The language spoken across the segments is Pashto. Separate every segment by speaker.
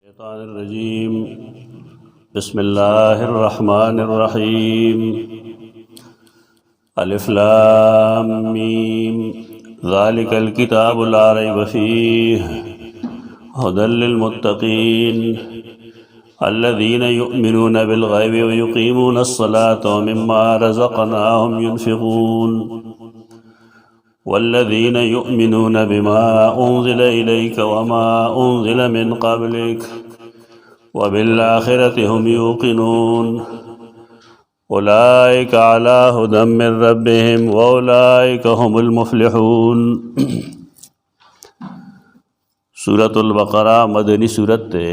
Speaker 1: शैतानिर्रजीम बिस्मिल्लाहिर्रहमानिर्रहीम अलिफ लाम मीम ज़ालिकल किताबु ला रैब फ़ीहि हुदल लिलमुत्तक़ीन अल्लज़ीना युमिनूना बिल ग़ैबि व युक़ीमूना अस्सलाता व मिम्मा रज़क़नाहुम युनफ़िक़ून वल्लज़ीना युमिनूना बिमा उन्ज़िला इलैक वमा उन्ज़िला मिन क़ब्लिक व बिल आख़िरति हुम यूक़िनून उलाइका अला हुदम मिन रब्बिहिम व उलाइका हुमुल मुफ़्लिहून। सूरतुल बक़रा मदनी सूरत है,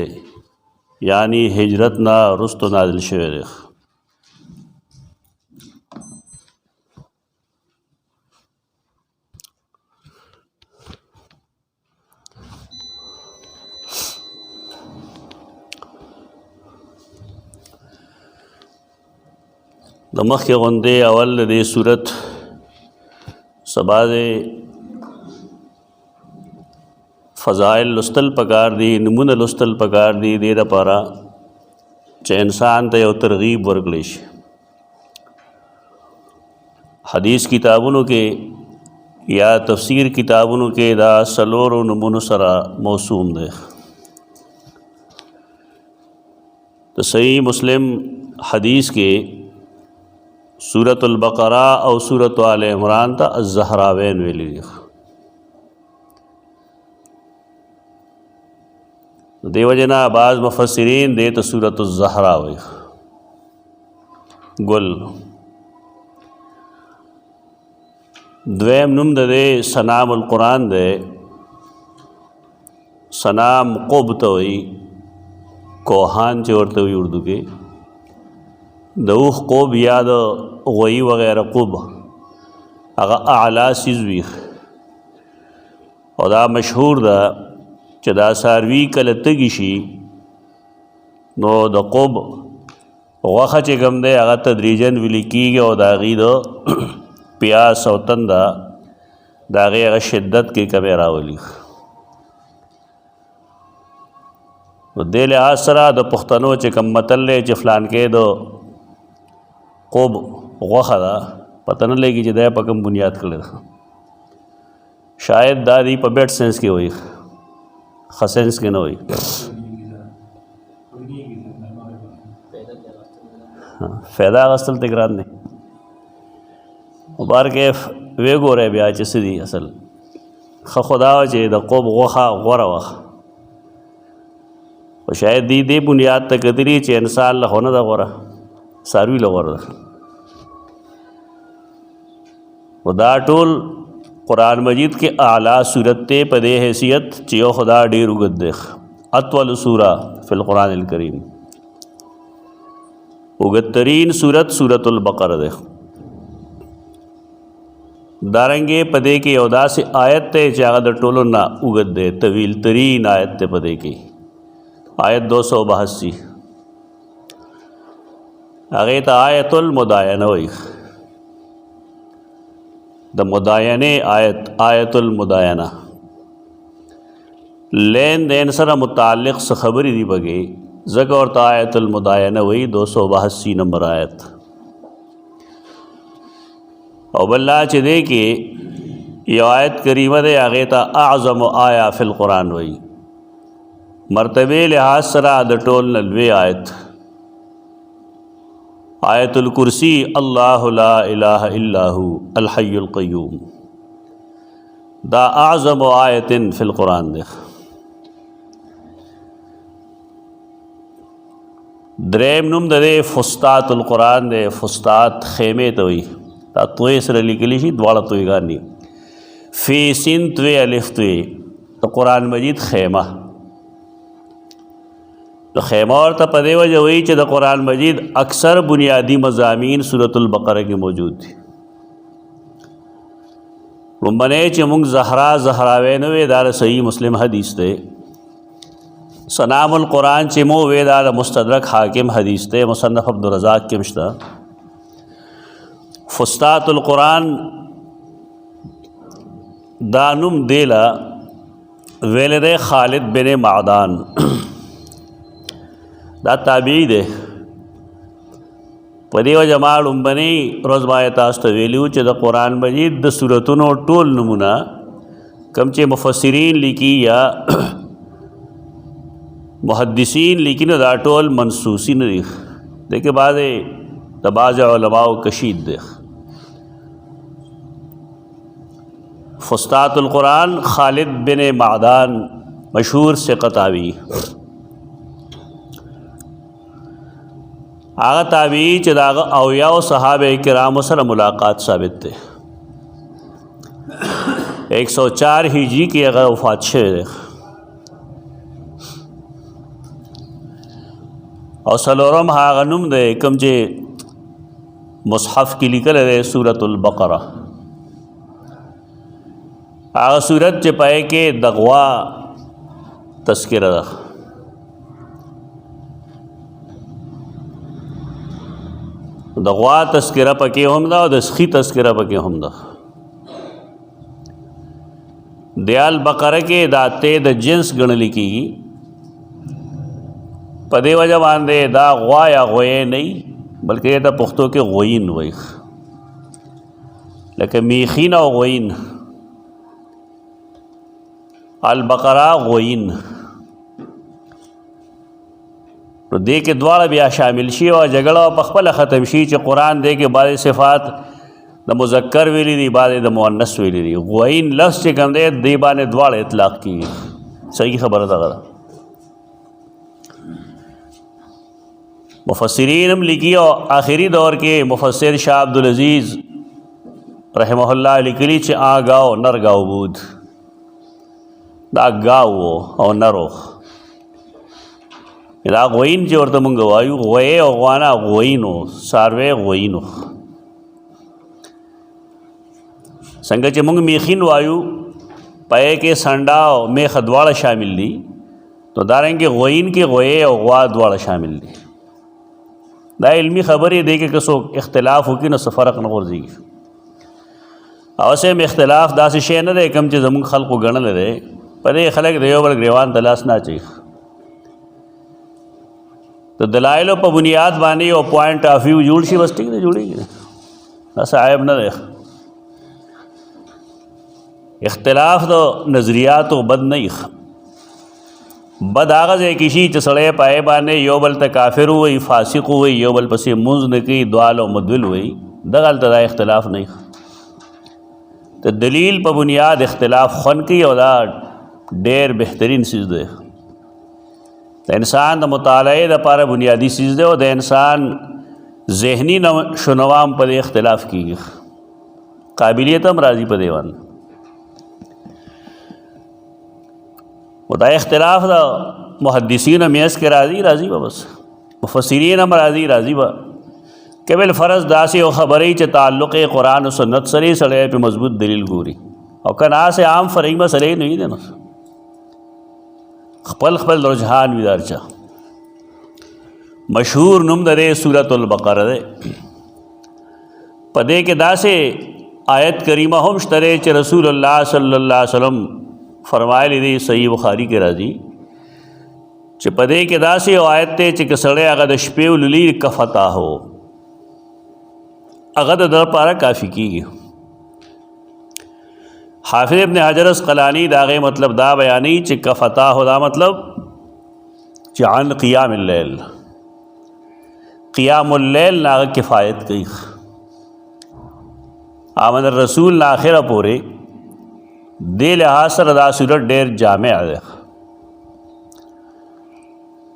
Speaker 1: यानी हिजरत ना रुस्त नाज़िल शवे। د مخکې غوندې اول د دې صورت سبا د فضائل لستل پکار دي، نمونه لستل پکار دي، دې دپاره چې انسان ته یو ترغیب ورکړی شي. حدیث کتابونو کې یا تفسیر کتابونو کې دا څلورو نمونو سره موسوم دی. د صحیح مسلم حدیث کې سورۃ البقرہ او سورۃ آل عمران تا الزہراوین ویلی دی. دیو جنا بعض مفسرین دیتا سورۃ الزہرا وی گل. دویم نم دے سنام القرآن دے، سنام قب توئی کوہان چورتے ہوئی اردو کے دوخ قوب یا د غوی وغیرہ قوب اغا اعلا سیزوی او دا مشهور دا چې دا ساروی کله تگی شي نو د قوب غوخه چې کم دی هغه تدریجن ویلی کیږي او د هغې د پیاس او تنده د هغې هغه شدت کې کمی راولي. نو دې لحاظ سره د پښتنو چې کم متل دی چې فلان کې د قوب غوخه دا پتہ نه لګي چې دا په کوم بنیاد کړی ده. شاید دا دی په بیټ سینس کې وي، ښه سینس کې نه وي. فایده اخیستل ته ګران دی. مبارکې ویې ګورئ بیا چې څه دي اصل. ښه خو دا وه چې د قوب غوښه غوره وه، خو شاید دی دې بنیاد ته کتلي چې انسان له خو نه ده غوره، ساروی له غوره ده. و دا ټول قرآن مجید کې اعلیٰ صورت ته په دې حیثیت چې یو خدا ډېر اوږد دی. اطول سوره فی القرآن الکریم، اوږد ترین صورت سورۃ البقرہ دی. دارنګې په دې کې یو داسې آیت دی چې هغه د ټولو نه اوږد دی، طویل ترین آیت دی په دې کې، آیت 282. هغې ته آیت المداینه وایي. د مداینې آیت، آیت المداینه لین دین سره متعلق څه خبرې دي پکې، ځکه ورته آیت المداینه وایي. 282 نمبر آیت. او بل لا چې دی کې یو آیت کریمه دی هغې ته اعظم آیه فی القرآن وایي. مرتبه لحاظ سره د ټول نه لوی آیت آیت الکرسی، اللہ لا الہ الا ہو الحی القیوم. دا اعظم آیت فی القرآن دے. دریم نم دے فستات القرآن دے. فستات خیمے توی، دا توی سر لکلی شی دوارا توی گانی. فی سین توی الف توی، دا قرآن مجید خیمہ. تو خیمہ اور تا پدے وجہ ہوئی چې د قرآن مجید اکثر بنیادی مضامین سورۃ البقرہ کې موجود دي. لومبنی چې مونږ زهراوین وی دا صحیح مسلم حدیث دی. سنام القرآن چې مو وی دا مستدرک حاکم حدیث دی، مصنف عبدالرزاق کې مشته. فستات القرآن دا نوم دیلا ویل دی خالد بن معدان. دا تابعی دی. په دې وجه ما لومبني ورځ باندې تاسو ته ویلي وو چې د قرآن مجید د سورتونو ټول نومونه کوم چې مفسرین لیکي یا محدثین لیکي نو دا ټول منسوسی نه دي. دغه بعضې د بعض علماو کشید دی. فستات القرآن خالد بن معدان مشهور ثقه تابعی، هغه تابعی چې د هغه اویاو صحابه کرامو سره ملاقات ثابت دی. 104 هجری کې هغه وفات شوی دی. او څلورم هغه نوم دی کوم چې مصحف کې لیکل دی سورة البقره. هغه سورت چې پای کې د غوا تذکره ده. د غوا تذکره پکې هم ده او د سخی تذکره پکې هم ده. دیال بقره کې دا ته د جنس ګڼل کېږي. په دې وجه باندې دا غوا یا غوی نه بلکې دا پښتو کې غوین وایي، لکه میخین او غوین. البقره غوین نو دې کې دواړه بیا شامل شي او جګړه په خپل ختم شي چې قرآن دې کې بعض صفات د مذکر ویلي دي، بعض د مؤنث ویلي دي. غوین لفظ چې کوم دی دې باندې دواړه اطلاق کیږي. صحیح خبره ده. مفسرین هم لیکي او آخری دور کې مفسر شاه عبدالعزیز رحمه الله لیکلي چې گاو نر گاو بود. دا گاو او نرو دا غوین چې ورته مونږ وایو، غوی او غوانا غوینو، څاروی غوینو. څنګه چې مونږ میخین وایو پای کې سنډا او میخ دواړه شامل دي، نو دارنګه غوین کې غوی او غوا دواړه شامل دي. دا علمی خبرې دی کې څوک اختلاف وکړي نو څه فرق نه غورځي. او سم اختلاف داسې شی نه دی کوم چې زموږ خلقو ګڼل دی. په دې خلک د یو بل ګریوان ته لاس نه اچوي. د دلایلو په بنیاد باندې یو پوائنټ آف ویو جوړ شي بس ټیک دی، جوړېږي. دا صاحب نه دی. اختلاف د نظریاتو بد نه یخ بد هغه ځای کې شي چې سړی پای باندې یو بل ته کافر وایي، فاسق وایي، یو بل پسې مونځ نه کوي، دوال او مدول وایي. دغلته دا اختلاف نه یخ. د دلیل په بنیاد اختلاف خون کوي او دا ډېر بهترین چیز دی. د انسان د مطالعې دپاره بنیادي چیز دی او د انسان ذهني شنوام په دې اختلاف کېږي، قابلیت هم راځي په دې باندې. و دا اختلاف دا محدثین میس کې راځي به بس مفسرین هم راځي به کہ بالفرض داسې او خبرې چې تعلق قرآن و سنت سره سړی په مضبوط دلیل ګوري او که نه سے عام فرعي مسلې نه وي دی نو خپل رجحان وي د هر چا. مشهور نوم د دې سورة البقره دی. په دې کې داسې آیت کریمه هم شته چې رسول الله صلی الله علیه وسلم فرمایلی دی، صحیح بخاری کې راځي چې په دې کې داسې آیت دی چې که سړی هغه د شپې ولولي کفتا هو هغه د در پاره کافي کېږي. حافظ ابن حجر اسقلانی دا غي مطلب دا بیانی چې کفتا هو دا مطلب چې عن قیام اللیل، قیام اللیل ناغه کفایت کوي. آمن الرسول ناخره پورې دې لحاظ سره دا صورت ډېر جامع ده.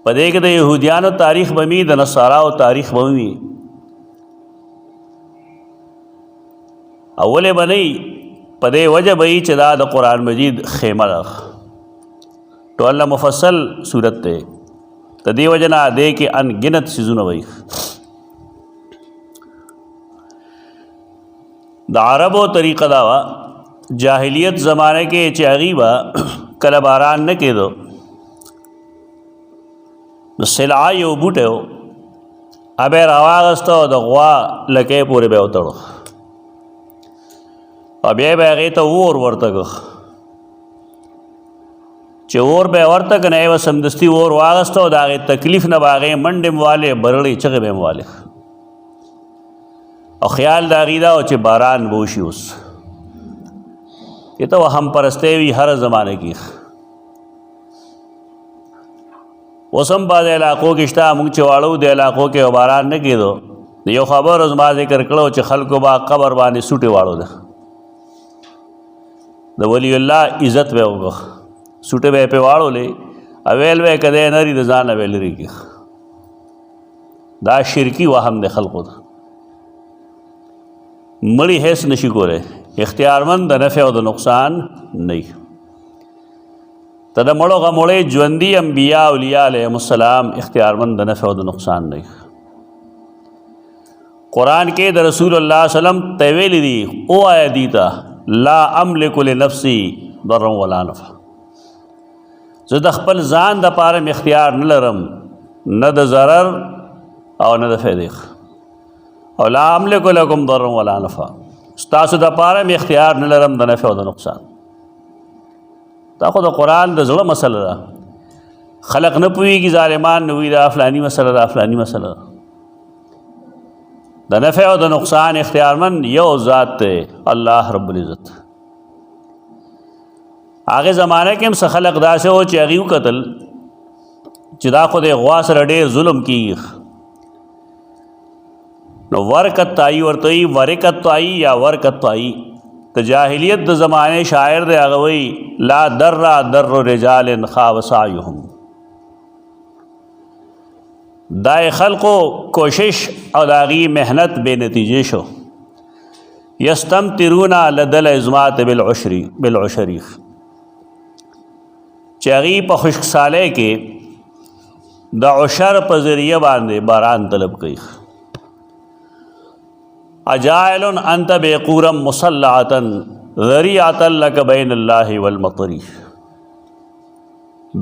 Speaker 1: په دې کې د یهودیانو تاریخ به وي، د نصاراو تاریخ به وي. اولې به نه وي، په دې وجه به وي چې دا د قرآن مجید خیمه ده. ټول مفصل صورت دی. د دې وجه نه دې کې انګنت څیزونه وي. د عربو طریقه دا وه جاہلیت زمانے کې چې هغوی به کله باران نه کېدو نو سلعه یو بوټی و ابه یې راواغسته او د غوا لکۍ پورې به یې وتړو او بیا به هغې ته اور ورته که چې اور به ورته که نه یې به سمدستي اور واغسته او د هغې تکلیف نه به هغې منډې م والې برړې چغې به یې م والې او خیال د هغې دا و چې باران به وشي اوس یہ تو ہم پرستے وی ہر زمانے کی اوسم بعض علاقو کې شته موږ چې واړو د علاقو کې باران نه کېدو یو خبر زما ذکر کړو چې خلکو به قبر باندې سوټې واړو ده د ولی الله عزت به وکړه سوټې به یې پې واړولې اویل به یې که دی نري د ځان نه به یې لرې کړي دا شرکي وهم د خلقو ده مړي هیڅ نشي کولی اختیارمند د نفع او د نقصان نه ته د مړو غموړې ژوندي انبیا اولیاء علیهم السلام اختیارمند د نفع او د نقصان نه قرآن کې د رسول الله صلی الله علیه وسلم ته ویلي دي ووایه دي ته لا املک لنفسي ضرا ولا نفع زه د خپل ځان دپاره م اختیار نه لرم نه د ضرر او نه د فایدې او لا املک لکم ضرا ولا نفع ستاسو دپاره م اختیار نه لرم د نفع او د نقصان دا خو د قرآن د زړه مسله ده خلق نه پوهېږي ظالمان نه وي دا فلاني مسله ده فلاني مسله ده د نفع او د نقصان اختیارمند یو ذات دی الله رب العزت هغې زمانه کې هم څه خلق داسې و چې هغې وکتل چې دا خو د غوا سره ډېر ظلم کېږي نو ورکتائی ورته وایي ورکتائی یا ورکتائی د جاهلیت د زمانې شاعر دی هغه وایي لا در رجال خاب سعیهم دا خلقو کوشش او د هغې محنت بې نتیجې شو یستمطرون لدى العظمات بالعشری چې هغې په خشکسالۍ کې د عشر په ذریعه باندې باران طلب کوي اجائل انت بیقورا مسلعتا ذریعتا لک بین اللہ والمطری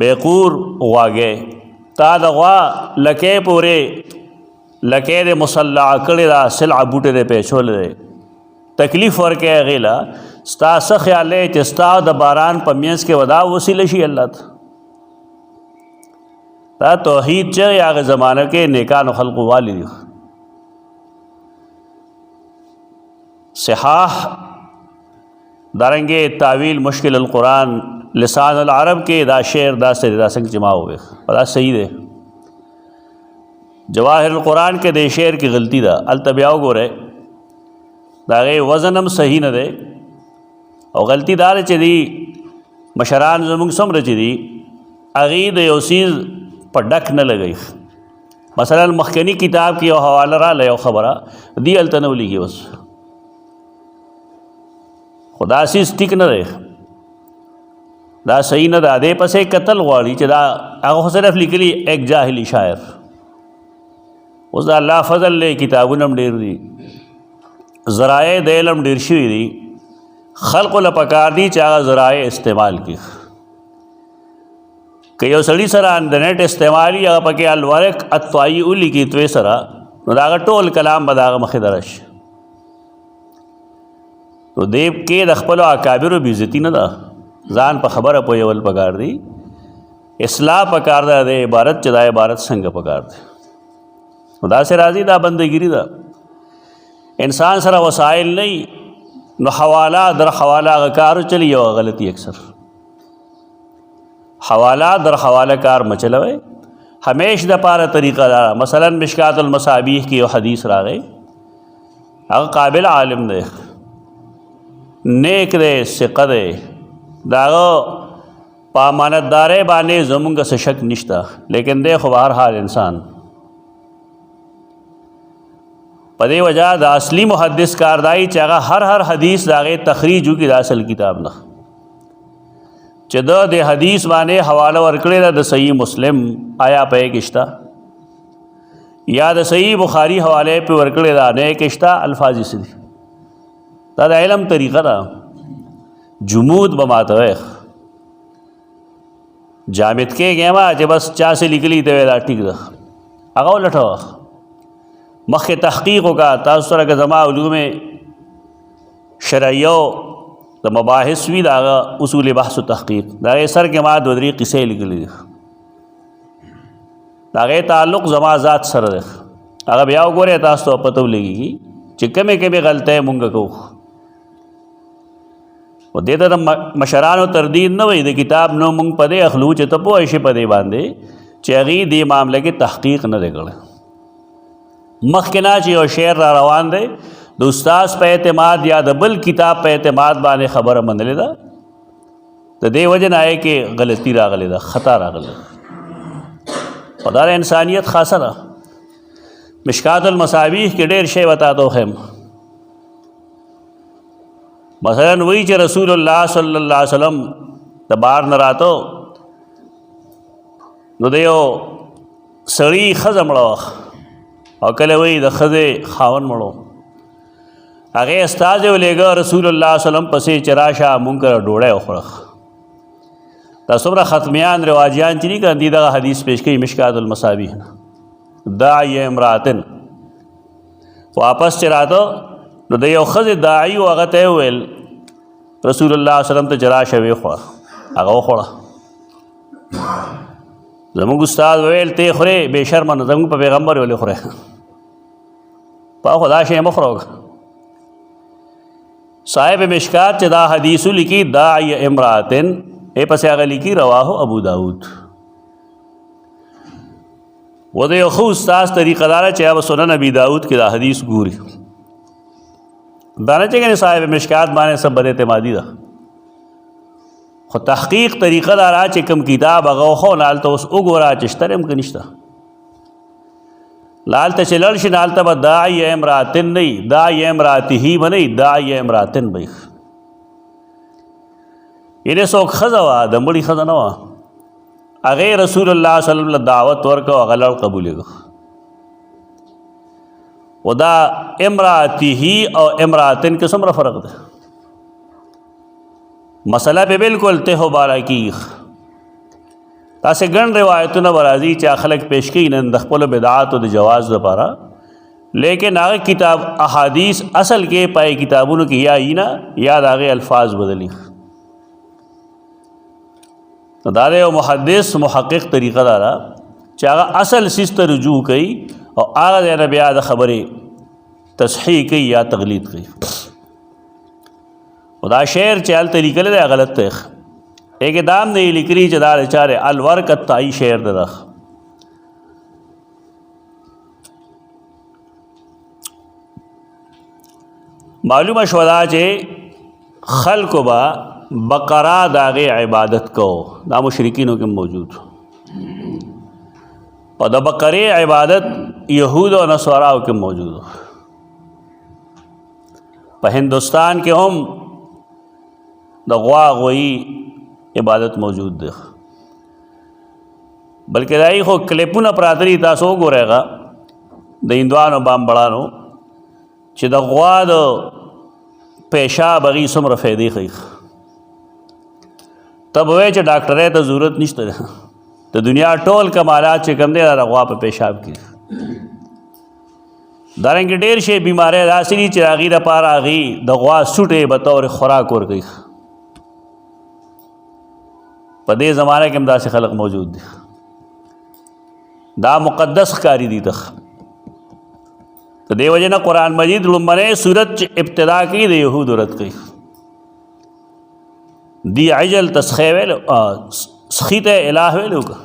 Speaker 1: بیقور غواګې تا د غوا لکې پورې لکې د مسلع کړې دا سلع بوټې د پیچول دی تکلیف ورکې هغې له ستا څه خیال دی چې ستا د باران په منځ کې ودا وسیله شي الله ته دا توحید چې هغه زمانه کې نیکانو خلقو والی دي صحاح دارنګې تعویل مشکل القرآن لسان العرب کې دا شعر دا سره دا څنګه جمع ہوئے دا صحیح دی جواهر القرآن کې د شعر کې غلطی ده هلته بیا وګورئ د هغې وزن هم صحیح نه دی او غلطي دا ده چې دی مشران زموږ څومره چې دي هغې د یو څیز په ډک نه لګوي مثلا مخکني کتاب کې یو حواله راله یو خبره دی هلته نه ولیږي بس خو دا څیز ټیک نه دی دا صحیح نه ده دې پسې کتل غواړي چې دا هغه خو صرف لیکلي ایک جاهلي شاعر اوس د الله فضل دی کتابونه هم ډېر دي ذرایع د علم ډېر شوي دي خلقو له پکار دي چې هغه ذرایع استعمال کړي که یو سړي سره د نیټ استعمالي هغه پکې الورق الطوایي ولیکي توی سره نو د هغه ټول کلام به د هغه مخې ته راشي نو دې کې د خپلو اکابرو بېعزتي نه ده ځان په خبره پوهول پکار دي اصلاح پکار ده د عبارت چې دا عبارت څنګه پکار دی نو داسې راځي دا بندګیري ده انسان سره وسایل نه نو حواله در حواله هغه کارو چلی یو غلطي اکثر حواله در حواله کار مچلوئ همیش د پاره طریقه دا مثلا مشکات المصابیح کی یو حدیث راغی هغه قابل عالم دی نیک دی ثقه دی د هغه په امانتدارۍ باندې زمونږ څه شک نشته لیکن دی خو به هر حال انسان په دې وجه د اصلي محدث کار دی چې هغه هر حدیث د هغې تخریج وکړي د اصل کتاب نه چې د حدیث باندې حواله ورکړې ده د صحیح مسلم آیا په کې شته یا د صحیح بخاري حواله پې ورکړې ده نه کې شته الفاظ یې څه دي دا د علم طریقه ده جمود به ماته وایي جامد کېږې ما چې بس چا څه لیکلي ته وایي دا ټیک ده هغه ولټوه مخکې تحقیق وکړه تاسو سره که زما علوم شرعیو د مباحث وی دا اصول بحث و تحقیق دا سر کې ما د درې قصې لیکلې دا غي تعلق زما ذات سره ده هغه بیا وګوره تاسو ته پته ولګي چې کمه غلطه مونږ کوو و دې ته مشرانو تردید نه وي د کتاب نو مونږ په دې اخلو چې ته پوه شي په دې باندې چې هغې دې معامله کې تحقیق نه دی کړی مخکې نه چې یو شعر را روان دی د استاذ په اعتماد یا د بل کتاب په اعتماد باندې خبره منلې ده د دې وجه نه کې غلطي راغلی ده خطا راغلی ده خدا انسانیت خاصه ده مشکات المصابیح کې ډېر شی وتا تو خیم مثلا وی چې رسول الله صلی الله علیه وسلم د بار نه راتو نو دیو سړی ښځه مړه او کله وی د ښځې خاون مړو هغې استازی ولېږه رسول الله صلی الله علیه وسلم پسې چې راشه مونږ کره ډوډۍ وخوړه دا څومره ختمیان رواجیان چې دي که دي دغه حدیث پیش کوي مشکات المصابیح نه داعی امراتن واپس چې راته نو د یو ښځې داعي و هغه ته یې وویل رسول الله وسلم ته چې راشه ویې خوړه هغه وخوړه زموږ استاد ویل ته یې خورې بې شرمه نو زموږ په پیغمبر ولې خورې په خو دا شی مه خوره صاحب مشکات چې دا حدیث لیکي داعی امراتن پسې هغه لیکي رواه ابو داود و د یو ښه استاذ طریقه داره چې هغه سنن ابي داود کې دا حدیث ګوري دا نه چې صاحب مشکات باندې سب بد اعتمادي ده خو تحقیق طریقه داره چې کوم کتاب هغه خو نالته اوس وګوره چې شته هم که نشته لالته چې لړ شي نالته به داعی امراتن نه وي داعی امراته به نه وي داعی امراتن به وي یعنې څوک ښځه وه د مړي ښځه نه وه هغې رسول الله صلی الله علیه وسلم دعوت ورکړه هغه لړ قبولېږه و دا امراته او امراتن کې څومره فرق دی مسله پې بالکل ته باره کېږي تاسې ګڼ روایتونه به راځي چې خلک پیش کوي نن د خپلو بدعاتو د جواز دپاره لیکن هغه کتاب احادیث اصل کې پای کتابونو کې یا ای نه یا د هغې الفاظ بدلی دا د یو محدث محقق طریقه داره چې هغه اصل څیز ته رجوع کوي او هغه ځای نه بیا د خبرې تصحیح کوي یا تقلید کوي و دا شعر چې هلته لیکلی دی غلط دی ایک دام نه یې لیکلي چې دا د چارې الورق الطائی شعر دی ده معلومه شوه دا چې خلکو به بقره د هغې عبادت کو دا مشرکینو کې موجود او د بقرې عبادت یهود او نصاراو کې موجود په هندوستان کې هم د غوا غوی عبادت موجود دی بلکې دای خو کلیپونه پراته دي تاسو وګورئ د هندوانو بامبړانو چې د غوا د پیشاب هغې څومره فایدې ښیي تب وای چې ډاکټرۍ ته ضرورت نشته د دنیا ټول کمالات چې کوم دی د غوا په پیشاب کې دارنګې ډېر شی بیماری داسې دي چې هغې دپاره هغې د غوا سوټې بطور خوراک ورکوي په دې زمانه کې هم داسې خلق موجود دي دا مقدس ښکاري دي ته د دې وجې نه قرآن مجید لومبنۍ صورت چې ابتدا کوي د یهودو رد کوي دی عجل تسخی ویلو سخیت الہ ویلو کا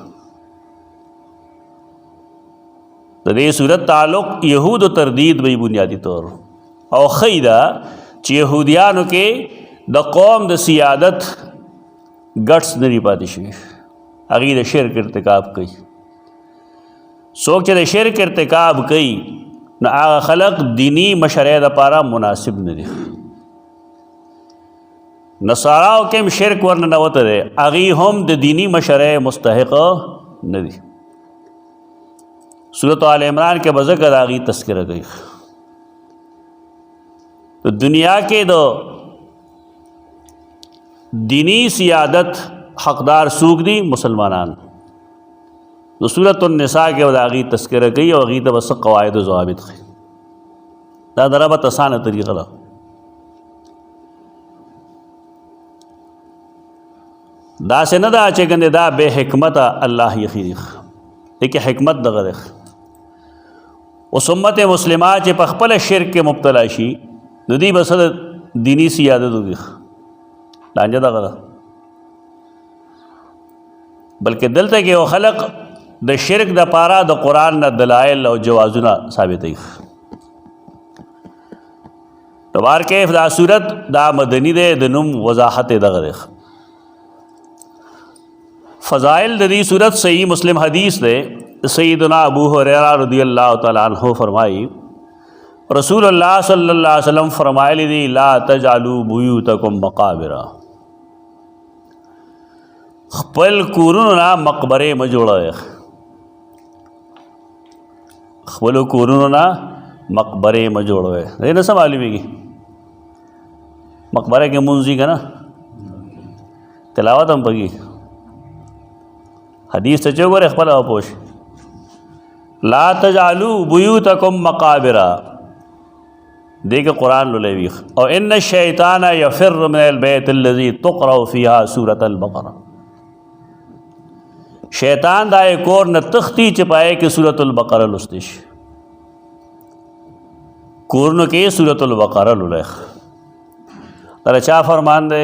Speaker 1: د دې صورت تعلق یهود و تردید وی بنیادی طور او خیدا چې یهودیانو کې د قوم د سیادت ګټس نری پاتې شوي هغې د شرک ارتکاب کوي څوک چې د شرک ارتکاب کوي نو هغه خلق دینی مشرع دپاره مناسب نه دي نصاراو کې هم شرک ورنه نوته دی هغې هم د دینی مشرع مستحق نه دي صورت آل عمران کې به ذکر د هغې تذکره کوي تو دنیا کې د دینی سیادت حقدار څوک دي مسلمانان د صورت النساء کې به د هغې تذکره کوي او هغې ته به څه قواعد و ضوابط ښیي دا د ربط اسانه طریقه ده دا سے نه دا چې ګنې دا بے حکمت الله یخیری دیکھیں حکمت دغه ده. اوس امت مسلمه چې په خپل شرک کې مبتلا شي نو دوی بس دینی سیادت وکړي لانجه دغه ده. بلکې دلته کې یو خلق د شرک د پاره د قرآن نه دلایل او جوازونه ثابتوي. دوبار کیف دا صورت دا مدنی ده د نوم وضاحت دغه ده. فضائل د دې صورت صحیح مسلم حدیث ده سیدنا ابو هریرہ رضی اللہ تعالی عنہ فرمائی رسول اللہ صلی اللہ علیہ وسلم فرمائے دی لا تجعلوا بیوتکم مقابرہ خپل کورونو نا مقبره مجوړه خپل کورونو نا مقبره مجوړه نه څه معلومیږي مقبره کې مونږی کنه تلاوت هم پږي حدیث ته چوغره خپل او پوش لا تجعلوا بیوتکم مقابرہ دیکھ قرآن لولوی او ان الشیطان یفر من البیت الذی تقرأ فیہا سورۃ البقرہ شیطان دا ایک اور نہ تختی چپائے کہ سورۃ البقرہ لستش کورن کے سورۃ البقرہ للیخ ترا چا فرمان دے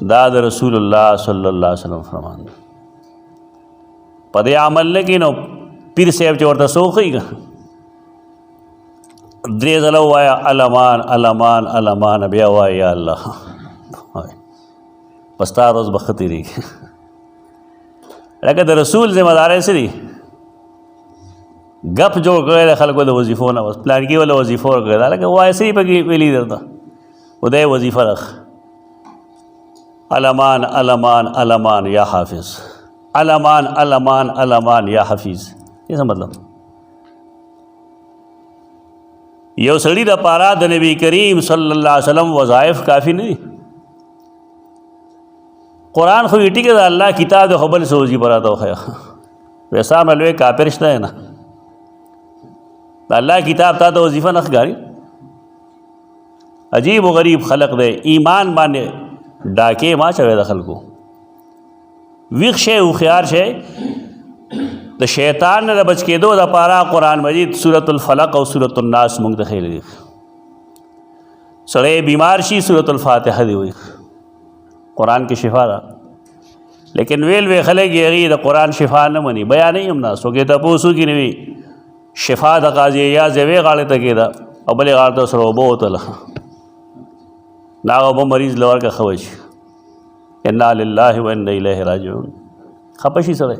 Speaker 1: دا رسول اللہ صلی اللہ علیہ وسلم فرمان دے پدے عمل لگی نو پیر صاحب چورتا سوخی گا دریز علو آیا علمان علمان علمان بیا وائی یا اللہ پستا روز بختی رہی لکه د رسول ذمہ دارۍ څه دي ګپ جوړ کړی د خلکو د وظیفو نه بس پلانګي ولا وظیفو ورکړی دا لکه وایي څه پکې ویلي درته خدای وظیفه رخ علمان علمان علمان یا حافظ علمان علمان علمان یا حفیظ یہ څه مطلب یو سړي د پاره د نبی کریم صلی الله علیه وسلم وظایف کافی نه دي قرآن خو ٹھیک ہے اللہ کتاب دے خبر سوزی پر آتا ہو ویسا ملوے کافر رشتہ ہے نا اللہ کتاب تا تو وظیفہ نخ گاری عجیب و غریب خلق دے ایمان بانے ڈاکے ماں چوے دا خلقو ویخ شے او خیار شے دا شیطان نے دا بچ کے دو دا پارا قرآن مجید سورۃ الفلق اور سورۃ الناس منتخیل دی سڑے بیمار شی سورۃ الفاتحہ دی ہوئی قرآن کی شفا دا لیکن ویل وی خلق یغی دا قرآن شفا نہ منی بیان نہیں ہم نا سو کہ تپوسو کی نوی شفا دا قاضی یا زوی غاڑے تکی دا او بلے غاڑ تا سر اوبو تلا ناغو با مریض لور کا خوش انا للہ و انا الیہ راجعون خپشی سڑے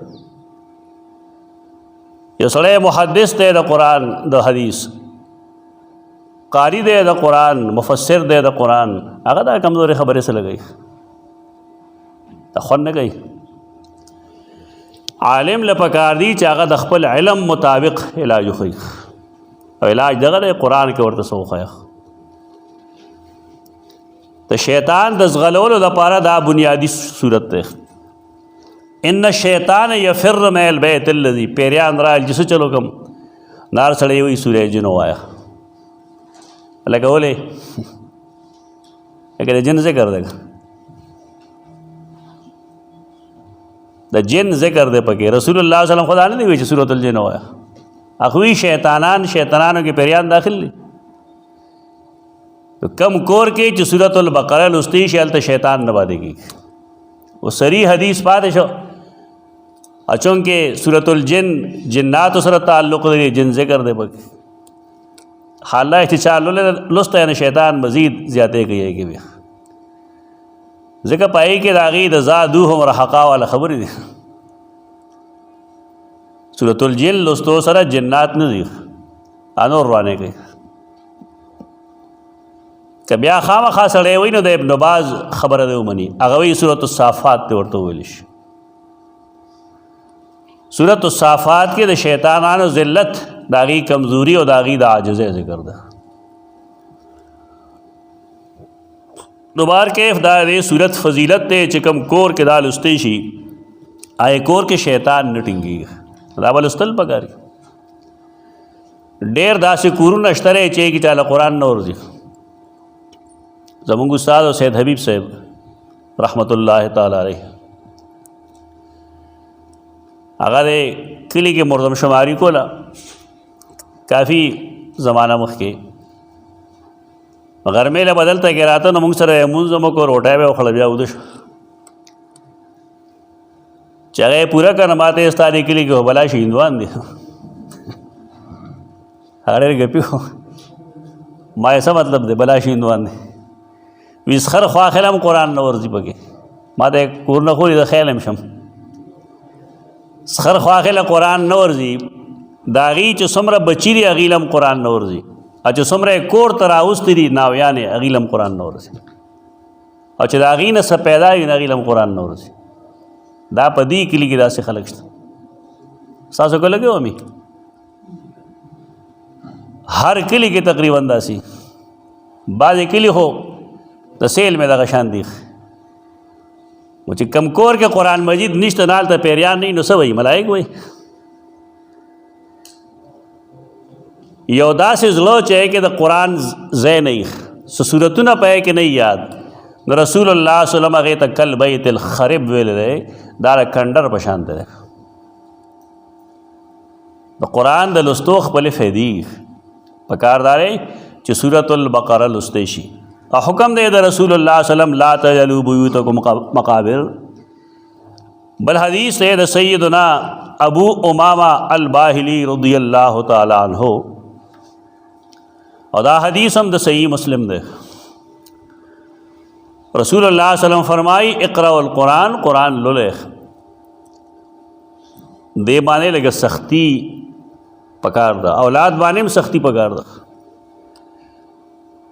Speaker 1: یہ سڑے محدث دے دا قرآن دا حدیث قاری دے دا قرآن مفسر دے دا قرآن آگا دا کمزوری خبریں سے لگئی خون نه کوي عالم لپکار دی چې هغه د خپل علم مطابق علاج وکړي او علاج دغه قرآن کې ورته سوخه د شیطان د زغلولو لپاره دا بنیادی صورت ده ان الشیطان یفر من البیت الذی پیریان را جس چلو کم نار سړی وی سورې جنو آیا لکه ولې لکه جن سے کر دے گا دا جن ذکر دے پکے رسول اللہ صلی اللہ علیہ وسلم خدا نہیں دی ویچے سورۃ الجن ہویا اخوی شیطانانوں کے پیریان داخل لی تو کم کور کے جو سورۃ البقرہ لستی شیلت شیطان نبا دے گی وہ سری حدیث پاتے شو اچھوں کہ سورۃ الجن جنات و سورت تعلق دے جن ذکر دے پکے حالہ احتچال لستا یعنی شیطان مزید زیادہ گئی ہے کہ بھی ذکر پائی کہ داغی دا زادوہم رحقا والا خبری دی سورۃ الجن لستو سر جنات ندی آنور روانے گئی کہ بیا خام خاص اڑے ہوئی نو دا ابن باز خبر دے منی اگوی سورۃ الصافات تے ورطو ویلش سورۃ الصافات کے دا شیطانانو ذلت داغی کمزوری و داغی دا عاجزے ذکر دا دوبار کیف دا دے صورت فضیلت تے چکم کور کے دال استیشی آئے کور کے شیطان نٹنگی دابل استل پکاری ډیر داسې کورونه شته چې کې چاله قرآن نه ورځي. زمونږ استاد سید حبیب صاحب रहमतुल्लाह ताला अलैह। अगर किली के मुर्दम शुमारी को ला काफ़ी ज़माना मुख के घर में बदलता के रात न मुंग सर मुंजम को रोटा है खड़ गया उदश चले पूरा कर नमाते इस तारीख के लिए बला शींदवान दे अरे गपी हो माँ ऐसा मतलब दे बला शींदवान दे विस्खर ख्वा खेलम कुरान न वर्जी पके माते कूर न खोली खेलम शम सखर ख्वा खेल कुरान न वर्जी दागी च सुमर बचीरी अगीलम कुरान न वर्जी अच सुमर कोर तराउस तिरी नावयान अगीलम कुरान न वर्जी अच दागी न सब पैदा अगीलम कुरान न वर्जी दा पदी किली की दा से खलक सासो को लगे अमी हर किली की तकरीबन दासी बाज किली हो तो सेल में दा शान दीख मुझे कमकोर के कुरान मजीद निश्त नाल तो पेरियान नहीं नुस वही मलाइक वही यौदा से ज़लो चाहे कि द कुरान ज़ै नहीं सूरत न पाए कि नहीं याद न रसूलुल्लाह सल्लल्लाहु अलैहि वसल्लम कल बैतुल खरिब वेल रहे दार खंडर पशानते रहे द कुरान द लुस्तोख पले फैदी पकारदारे च सूरतुल बकरा लुस्तेशी और हुक्म दे द रसूलुल्लाह सल्लल्लाहु अलैहि वसल्लम ला तजलू बुयूतकुम मकाबिर बल हदीस है द सैयदना अबू उमामा अल बाहिली रज़ियल्लाहु ताला अन्हु और दा हदीस हम द सही मुस्लिम दे रसूलुल्लाह सल्लल्लाहु अलैहि वसल्लम फरमाई इक़राउल कुरान कुरान लुले दे माने लगे सख्ती पकार दा औलाद बाने में सख्ती पकार दा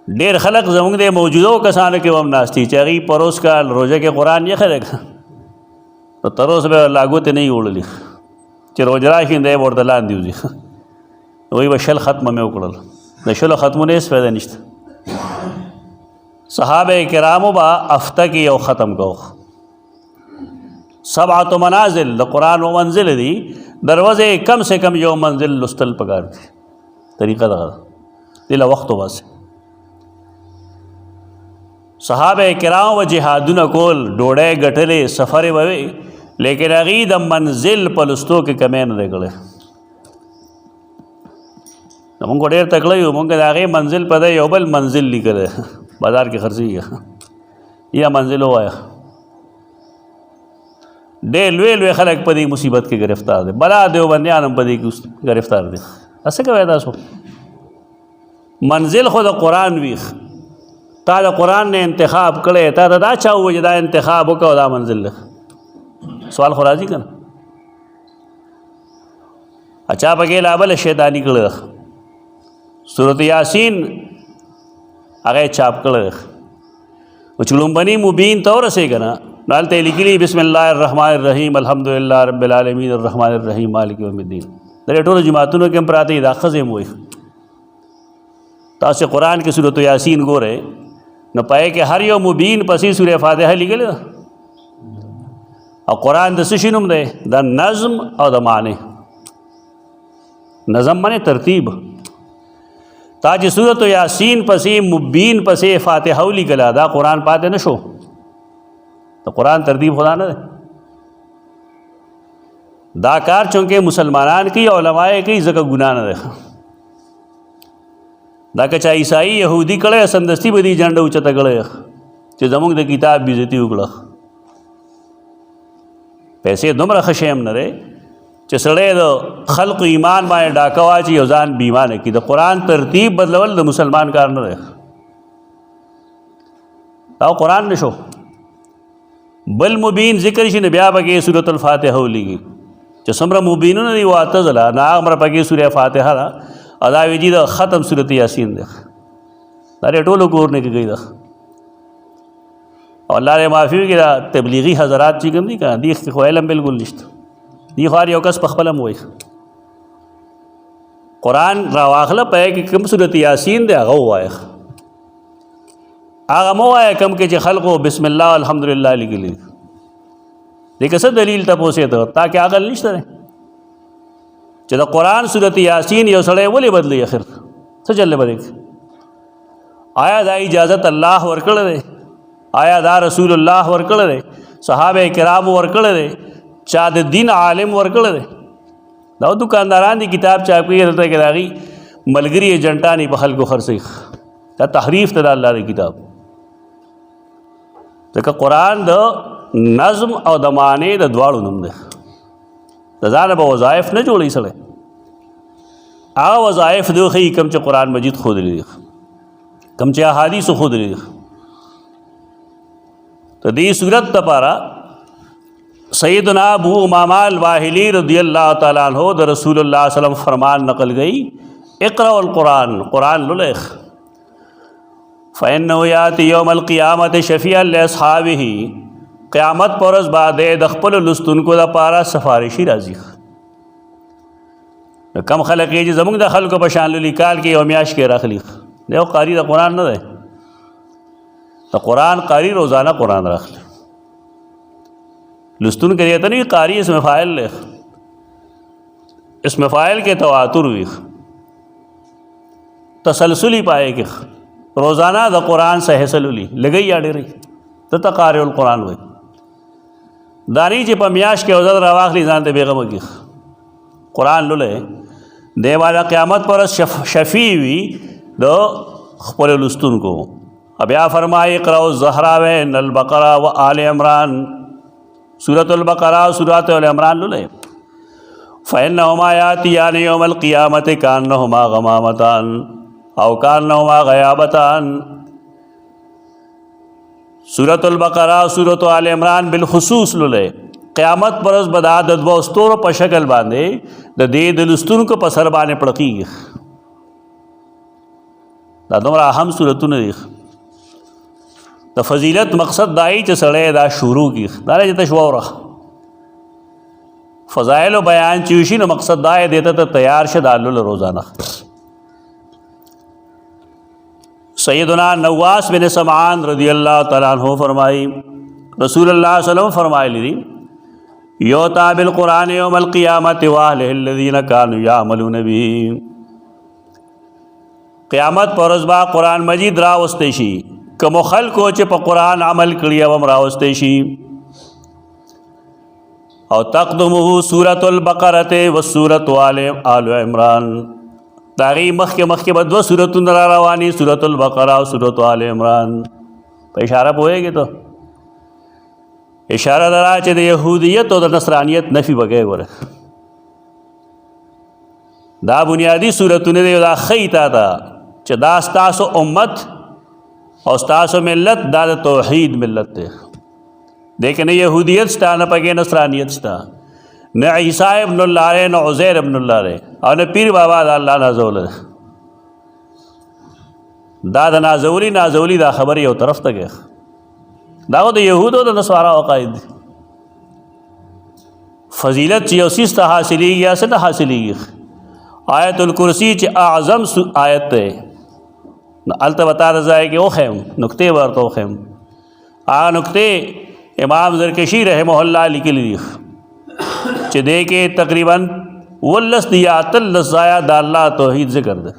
Speaker 1: डेर खलक जमुंग दे मौजूदों कसान के वम नास्ती चाही परोस का रोजे के कुरान ये खरेगा तो तरोस में लागू ते नहीं उड़ ली चे रोजरा खिंदे और दलान दी वही वह शल ख़त्म में उकड़ल न शल ख़त्म ने इस पैदा निश्त सहाबे किरामो बा अफ्ता की और ख़त्म को सब आतो मनाजिल द कुरान व मंजिल दी दरवाजे कम से कम यो मंजिल लुस्तल पकार थी तरीक़ा दगा दिला वक्त बस सहाबे किराम व जिहादुन कोल डोड़े गठले सफ़र ववे लेकिन अगीद मंजिल पलुस्तों के कमे न देखले मुंगो डेर तकले मुंगे आगे मंजिल पदे योबल मंजिल निकले बाजार के खर्ची या मंजिल हो आया डे लुए लुए खलक पदी मुसीबत के गिरफ्तार दे बला दे बनियानम पदी की गिरफ्तार दे ऐसे क्या वैदा सो मंजिल खुद कुरान वीख ताजा कुरान ने इंतखाब करे ताजा दा चाहो जदा इंतखाब हो का मंजिल सवाल खुराजी कर अच्छा बगे लाबल शैतानी कड़ सूरत यासीन आगे चाप कड़ उचलुम्बनी मुबीन तौर से कना नाल तेलिकली बिस्मिल्लाहिर्रहमानिर्रहीम अल्हम्दुलिल्लाह रब्बिल आलमीन अर्रहमानिर्रहीम मालिक यौमिद्दीन दरे टोल जमातुन के प्राते दाखजे मोय तासे कुरान की सूरत यासीन गोरे न पाए कि हर यो मुबीन पसी सूरह फातिहा लिखल और कुरान दसिनुम दे द नज़्म और द माने नज़म माने तरतीब ताज सूरत यासीन पसी मुबीन पसे फातिहा लिखला दा कुरान पाते न शो तो कुरान तरतीब खुदा न दे दाकार चूँकि मुसलमानान की उलमाए की जगह गुनाह न देखा दा कचा ईसाई यहूदी कड़े संदस्ती बदी झंड उचत गड़े चे जमुंग दे किताब बीजती उगड़ पैसे दुमर खशेम न रे चे सड़े दो खल्क ईमान माए डाकवा ची योजान बीमान की तो कुरान तरतीब बदलवल द मुसलमान कार न रे ताओ कुरान नशो बल मुबीन जिक्र शी नबिया बगे सूरतुल फातिहा लिगी चे समरा मुबीन न दी वातजला ना अमर बगे सूरह फातिहा अदा विजी द ख़त्म सूरत यासीन देख अरे टोलो कोर ने गई दख और अल्लाह ने माफ़ी की तबलीगी हज़रात ची कम नहीं कहा दीख के ख़ुलम बिल्कुल निश्त दी खार योकस पखलम हुई कुरान रवाखला पे कि कम सूरत यासीन दे आगा हुआ है आगा मो आया कम के खल्को बिस्मिल्लाह अल्हम्दुलिल्लाह लिखी ली देखिए सब दलील तपोसे तो ताकि आगल निश्त रहे चलो कुरान सूरत यासीन यो सड़े बोले बदली आखिर तो चल बदे आया दा इजाज़त अल्लाह वर्कड़ दे آیا دا رسول الله ورکړی دی؟ صحابه کرامو ورکړی دی؟ چا د دین عالم ورکړی دی؟ دا دکانداران دي کتاب چاپ کوي دلته کې د هغې ملګري ایجنټانې په خلکو خرڅوي. دا تحریف ته د الله د کتاب. ځکه قرآن د نظم او د معنی د دواړو نوم دی. د ځانه به وظایف نه جوړوي سړی، هغه وظایف دی ښیي کوم چې قرآن مجید ښودلی دي، کوم چې احادیثو ښودلی دي. د دې صورت دپاره سیدنا ابو امامہ الباہلی رضی اللہ تعالیٰ عنہ د رسول اللہ صلی اللہ علیہ وسلم فرمان نقل گئی، اقرأ القرآن، قرآن للخ فإنه یاتی یوم القیامت شفیعا لاصحابہ، قیامت پر ورځ باندې د خپلو لوستونکو دپاره سفارشي راځي. کم خلک یې چې زموږ د خلکو په شان لولي کال کې یو میاشت کې راخلي، دی قاری د قرآن نه دی، د قرآن قاری روزانه قرآن راخلي. لستون کے دیتا نہیں قاری اسم فاعل لکھ، اسم فاعل کے تواتر ویخ تسلسلی پائے کہ روزانہ دا قرآن سے حصل لی لگئی آڑی رہی تا قاری القرآن ہوئی دانی چی پا میاش کے وزد رواق لی زانتے بیغم کی قرآن للے دے والا قیامت پر شفیع وی دا خپل لستون کو. اب یا فرمائی اقرأ الزہراوین البقرہ و آل عمران، سورۃ البقرہ سورۃ آل عمران للے. فإنہما یاتیان یوم القیامت کانہما غمامتان او کانہما غیابتان. سورۃ البقرہ سورۃ آل عمران بالخصوص للے قیامت پرز بدا د دوه ستورو په شکل باندې د دې د لستونکو په سر باندې پړقېږي. دا دومره اهم صورتونه دي. د فضیلت مقصد دای چې سړی دا شروع کی دا نه چې تشوره فضائل و بیان چې وشي نو مقصد دای دیته ته تیار شه د الله روزانه. سیدنا نواس بن سمعان رضی اللہ تعالیٰ عنہ فرمائی رسول اللہ صلی اللہ علیہ وسلم فرمائے لی یوتا بالقرآن یوم القیامت واہلہ الذین کانوا یعملون به، قیامت پر ورځ با قرآن مجید راوستی شي کومو خلکو چې په قرآن عمل کړي او هم راوستی شي. او تقدمه سورۃ البقرۃ و سورۃ آل عمران، دا غي مخکې به دوه سورتونه را رواني، سورۃ البقرہ او سورۃ آل عمران. په اشاره پوهېږي ته اشاره درا چې د یهودیت او د نصرانیت نفي وکړي. ګوره دا بنیادی سورتونه دی، دا ښیي تا ته چې دا ستاسو امت او ستاسو ملت دا د توحید ملت دی. دیکھ نه یهودیت شته نه پکې نصرانیت شته، نه عیسی ابن الله دی نه عزیر ابن الله دی او نه پیر بابا د الله نازولی. دا د نازولی دا خبر یو طرف ته کې دا د یهودو د نصارا عقاید دي. فضیلت چې یو څیز ته حاصلېږي یا څه ته حاصلېږي؟ آیت الکرسی چې اعظم آیت دی، هلته به تا د ځای کې وښیم نکتې به ورته وښیم. هغه نکتې امام زرکشي رحمه الله لیکلي دي چې دې کې تقریباً 19 یا 13 ځایه د الله توحید ذکر ده.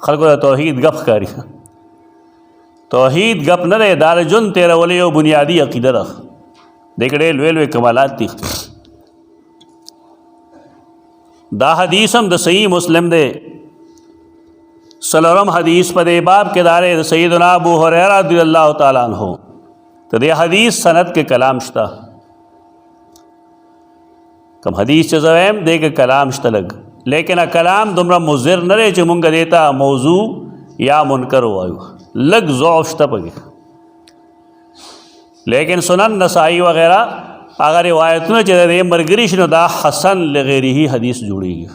Speaker 1: خلکو د توحید گپ ښکاري، توحید گپ نه دی، دا د ژوند تېرولو یو بنیادي عقیده ده. دې کې ډېر لوی کمالات دي. دا حدیث هم د صحیح مسلم دی، سلورم حدیث په دې باب کې دار د سیدنا ابو هریرہ رضی اللہ تعالیٰ عنہ. ته دې حدیث سند کې کلام شته، کم حدیث چې زویم دې کې کلام شته لګ، لیکن کلام دومره مضر نه دی چې مونږ دیتا موضوع یا منکر وایو، لګ ضعف شته پکې. لیکن سنن نسائی وغیرہ اگر روایتونه چې د مرګري شنو دا حسن لغیره حدیث جوړیږي.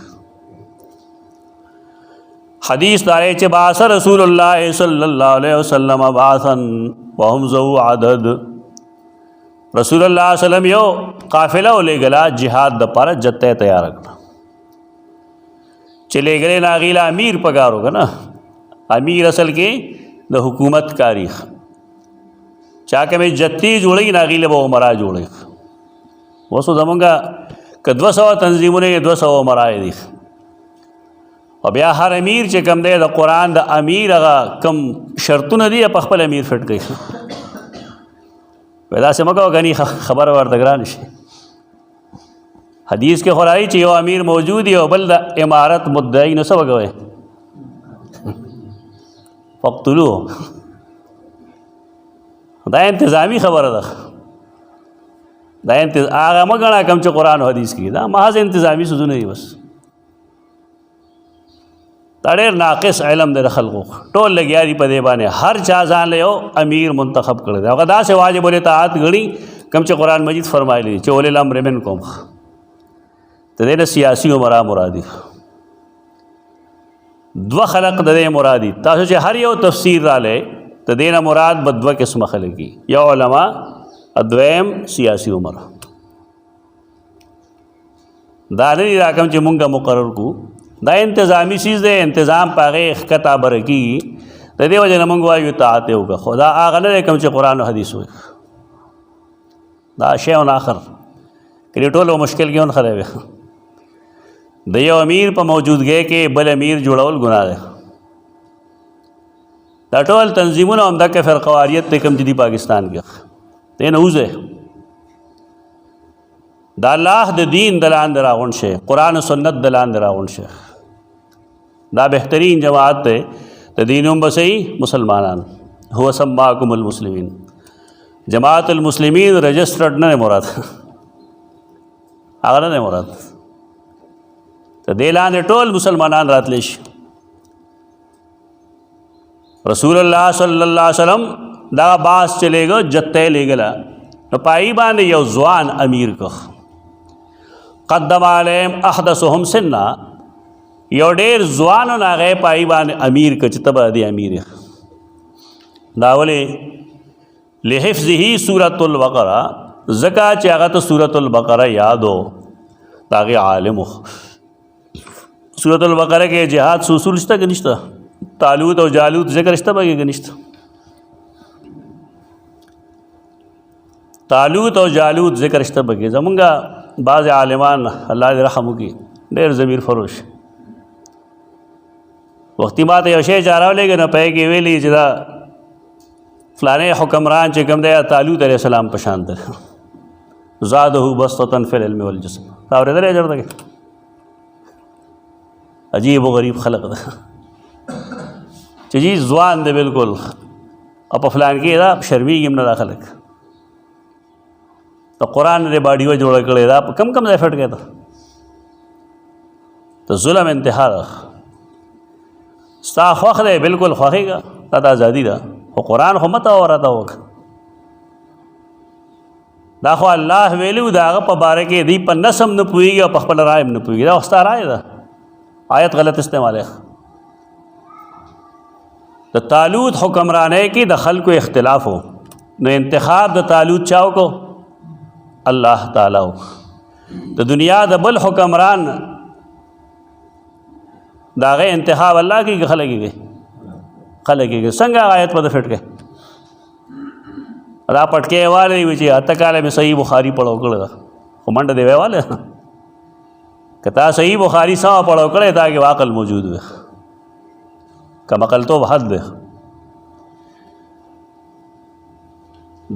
Speaker 1: حدیث دارے چې بعث رسول اللہ صلی اللہ علیہ وسلم بعثا وهم ذو عدد، رسول اللہ علیہ وسلم یو قافلہ لے گلا جہاد د پاره جته تیار کړه. چې لے گلے ناغیلا امیر پکار ہوگا نا، امیر اصل کې د حکومت کاری چاکه میں جتی جوړی ناغیله به عمرا جوړی. وسو زمونږه که 200 تنظیمونه 200 عمرا دي. او بیا هر امیر چې کم دی د قرآن د امیر هغه کم شرطونه دي په خپل امیر فټ کوي پیدا سم کو غني خبر ورته ګران شي حدیث کې خورای چې یو امیر موجود دی او بل د امارت مدعی نو څه وګوي فقتلوه دا انتظامی خبره ده دا هغه مګنا کوم چې قرآن او حدیث کې دا محض انتظامی سوزونه دي بس دا ډېر ناقص علم دی د خلقو ټول لګیا دي په دې باندې هر چا ځان له یو امیر منتخب کړی دی هغه داسې واجب الاطاعت ګڼي کوم چې قرآن مجید فرمایلی چې اولي الامر منکم د دې نه سیاسي عمرا مرادي دوه خلق د دې مرادي تاسو چې هر یو تفسیر را لې د دې نه مراد به دوه قسمه خلک دي یو علما ادویم سیاسي عمر دا نه دي راکم چې مونږه مقرر کو دا انتظامی چیز دی انتظام پاغه اخکتا برکی د دې وجه نه مونږ وایو اطاعت وکړه خدا هغه نه کوم چې قرآن او حدیث وایي دا شی آخر کړي ټولو مشکل کې خره وي د یو امیر په موجودګۍ کې بل امیر جوړول ګناه ده دا ټول تنظیمونه همدغه فرقواریت ته کوم دي پاکستان کې ته نه وځي دا الله د دین دلان دراغون شي قرآن و سنت دلان دراغون شي دا بهترین جماعت ته د دینوم بسئی مسلمانان هو سماکم المسلمین جماعت المسلمین رجسٹرڈ نه مراد هغه نه مراد ته دلان ټول مسلمانان راتلی شي رسول الله صلی الله علیه وسلم دا باس چلےګو جته لګلا نو پای باندې یو ځوان امیر کو قدم علیهم احدثهم سنا یو ډیر ځوان نه غي پای باندې امیر کچ تبا دی امیر داوله لحفظه سورۃ البقرہ زکا چې هغه ته سورۃ البقرہ یادو داغه عالم سورۃ البقرہ کې جهاد اصول شته کې نشته طالوت او جالوت ذکر شته به کې نشته طالوت او جالوت ذکر شته به کې زمونږه بعض عالمان الله دې رحم وکړي ډېر ضمیر فروش وختي ماته یو شی چاره ولګي نه پې کې ویلي چې دا فلانه حکمران چې کوم دی طالوت علیہ السلام په شان ده زاده بسطه فی العلم والجسم دا ورته اجر ده عجیب و غریب خلق ده چې جی ځوان دی بالکل او په فلان کې دا شرمېږي نه دا خلک د قرآن دې باډیو جوړه کړې دا کم کم ځای فټ کې ده ته ظلم انتها ده ستا خوښ دی بالکل خوښېږه دا د ازادي ده خو قرآن خو مته ورته وکړه دا خو الله ویلو د هغه په باره کې دی په نسم نه پوهېږي او په خپله رایه هم نه پوهېږي دا خو ستا رایه ده آیت غلط استعمال ہے د طالوت حکمرانۍ کې د خلکو اختلاف ہو نو انتخاب د طالوت چاو کو الله تعالی ہو د دنیا د بل حکمران داغه انتخاب الله کی خلک کی څنګه آیت په فټ کې را پټکې والے وی چې اته کاله مې صحیح بخاری پڑھو کړل خو منډه دی والے کتا صحیح بخاری سا پڑھو کړه تا کې عقل موجود وي کما عقل تو حد ده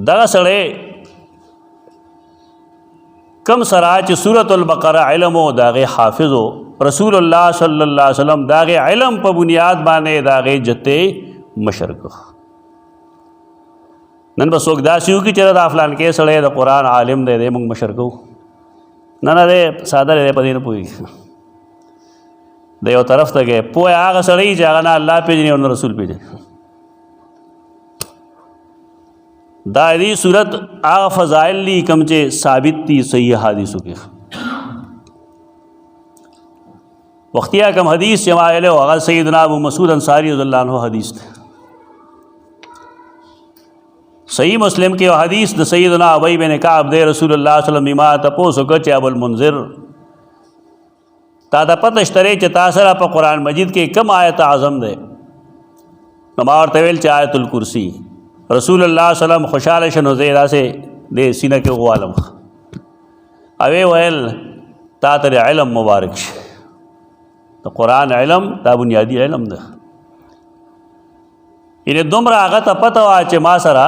Speaker 1: دا سره کم سره چې سورۃ البقرہ علم او داغه حافظ رسول الله صلی الله علیه وسلم داغه علم په بنیاد باندې داغه جته مشرک نن بسوک داسیو کی چر د افلان کې سره د قران عالم دی موږ مشرکو نه نه ساده دی په دې نه پوي د یو طرف ته کې پوهه هغه سړی چې هغه نه الله پیژني او رسول پیژني دا دې صورت هغه فضائل لی کوم چې ثابت دي صحیح حدیثو کې وختیا کوم حدیث شمائل او هغه سیدنا ابو مسعود انصاری رضی الله عنه حدیث ده صحیح مسلم کې حدیث د سیدنا ابی بن کعب دے رسول الله صلی الله علیه وسلم ما تاسو کو چې ابو المنذر تا د پته شتره چې تاسو را په قران مجید کې کم آیت اعظم ده نو ورته ویل چې آیت الکرسی رسول الله صلی الله علیه وسلم خوشاله شنو زیرا سے دے سینه کې غوالم اوی ویل تا ته علم مبارک شه د قران علم دا بنیادی علم ده یعنی دومره هغه ته پته وه چې ما سره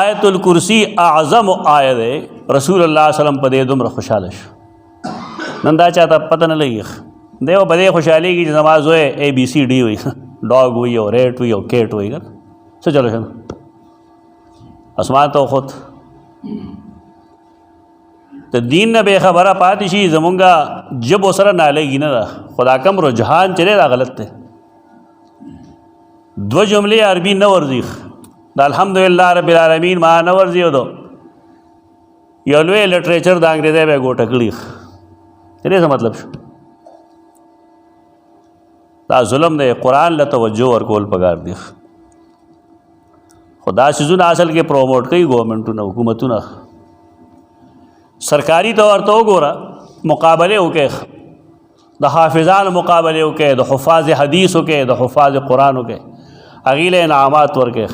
Speaker 1: آیت الکرسی اعظم آیه دی، رسول الله صلی الله علیه وسلم په دې دومره خوشحاله شو. نن دا چاته پته نه لګي، دی په دې خوشحالېږي چې زما زوی ABCD وي، ډاګ وي او ریټ وي او کیټ وي، څه چلو شه اسمان ته وخوت. د دین نه بې خبره پاتې شي، زمونږه ژبو سره نالګي نه ده. خدا کم رجحان چې دی دا غلط دی. دو جملې عربي نه ورځي، د الحمدلله رب العالمین ما نه ورځي، او دو یو لوی لټریچر د انګریزۍ به یې ګوټه کړي. دې څه مطلب شو؟ دا ظلم دی. قرآن له توجه ورکول پکار دی. خو دا څیزونه اصل کې پروموټ کوي ګورنمنټونه، حکومتونه. سرکاري طور ته وګوره، مقابلې وکړئ، د حافظانو مقابلې وکړئ، د حفاظ حدیث وکړئ، د حفاظ قرآن وکړئ، هغې له انعامات ورکړئ.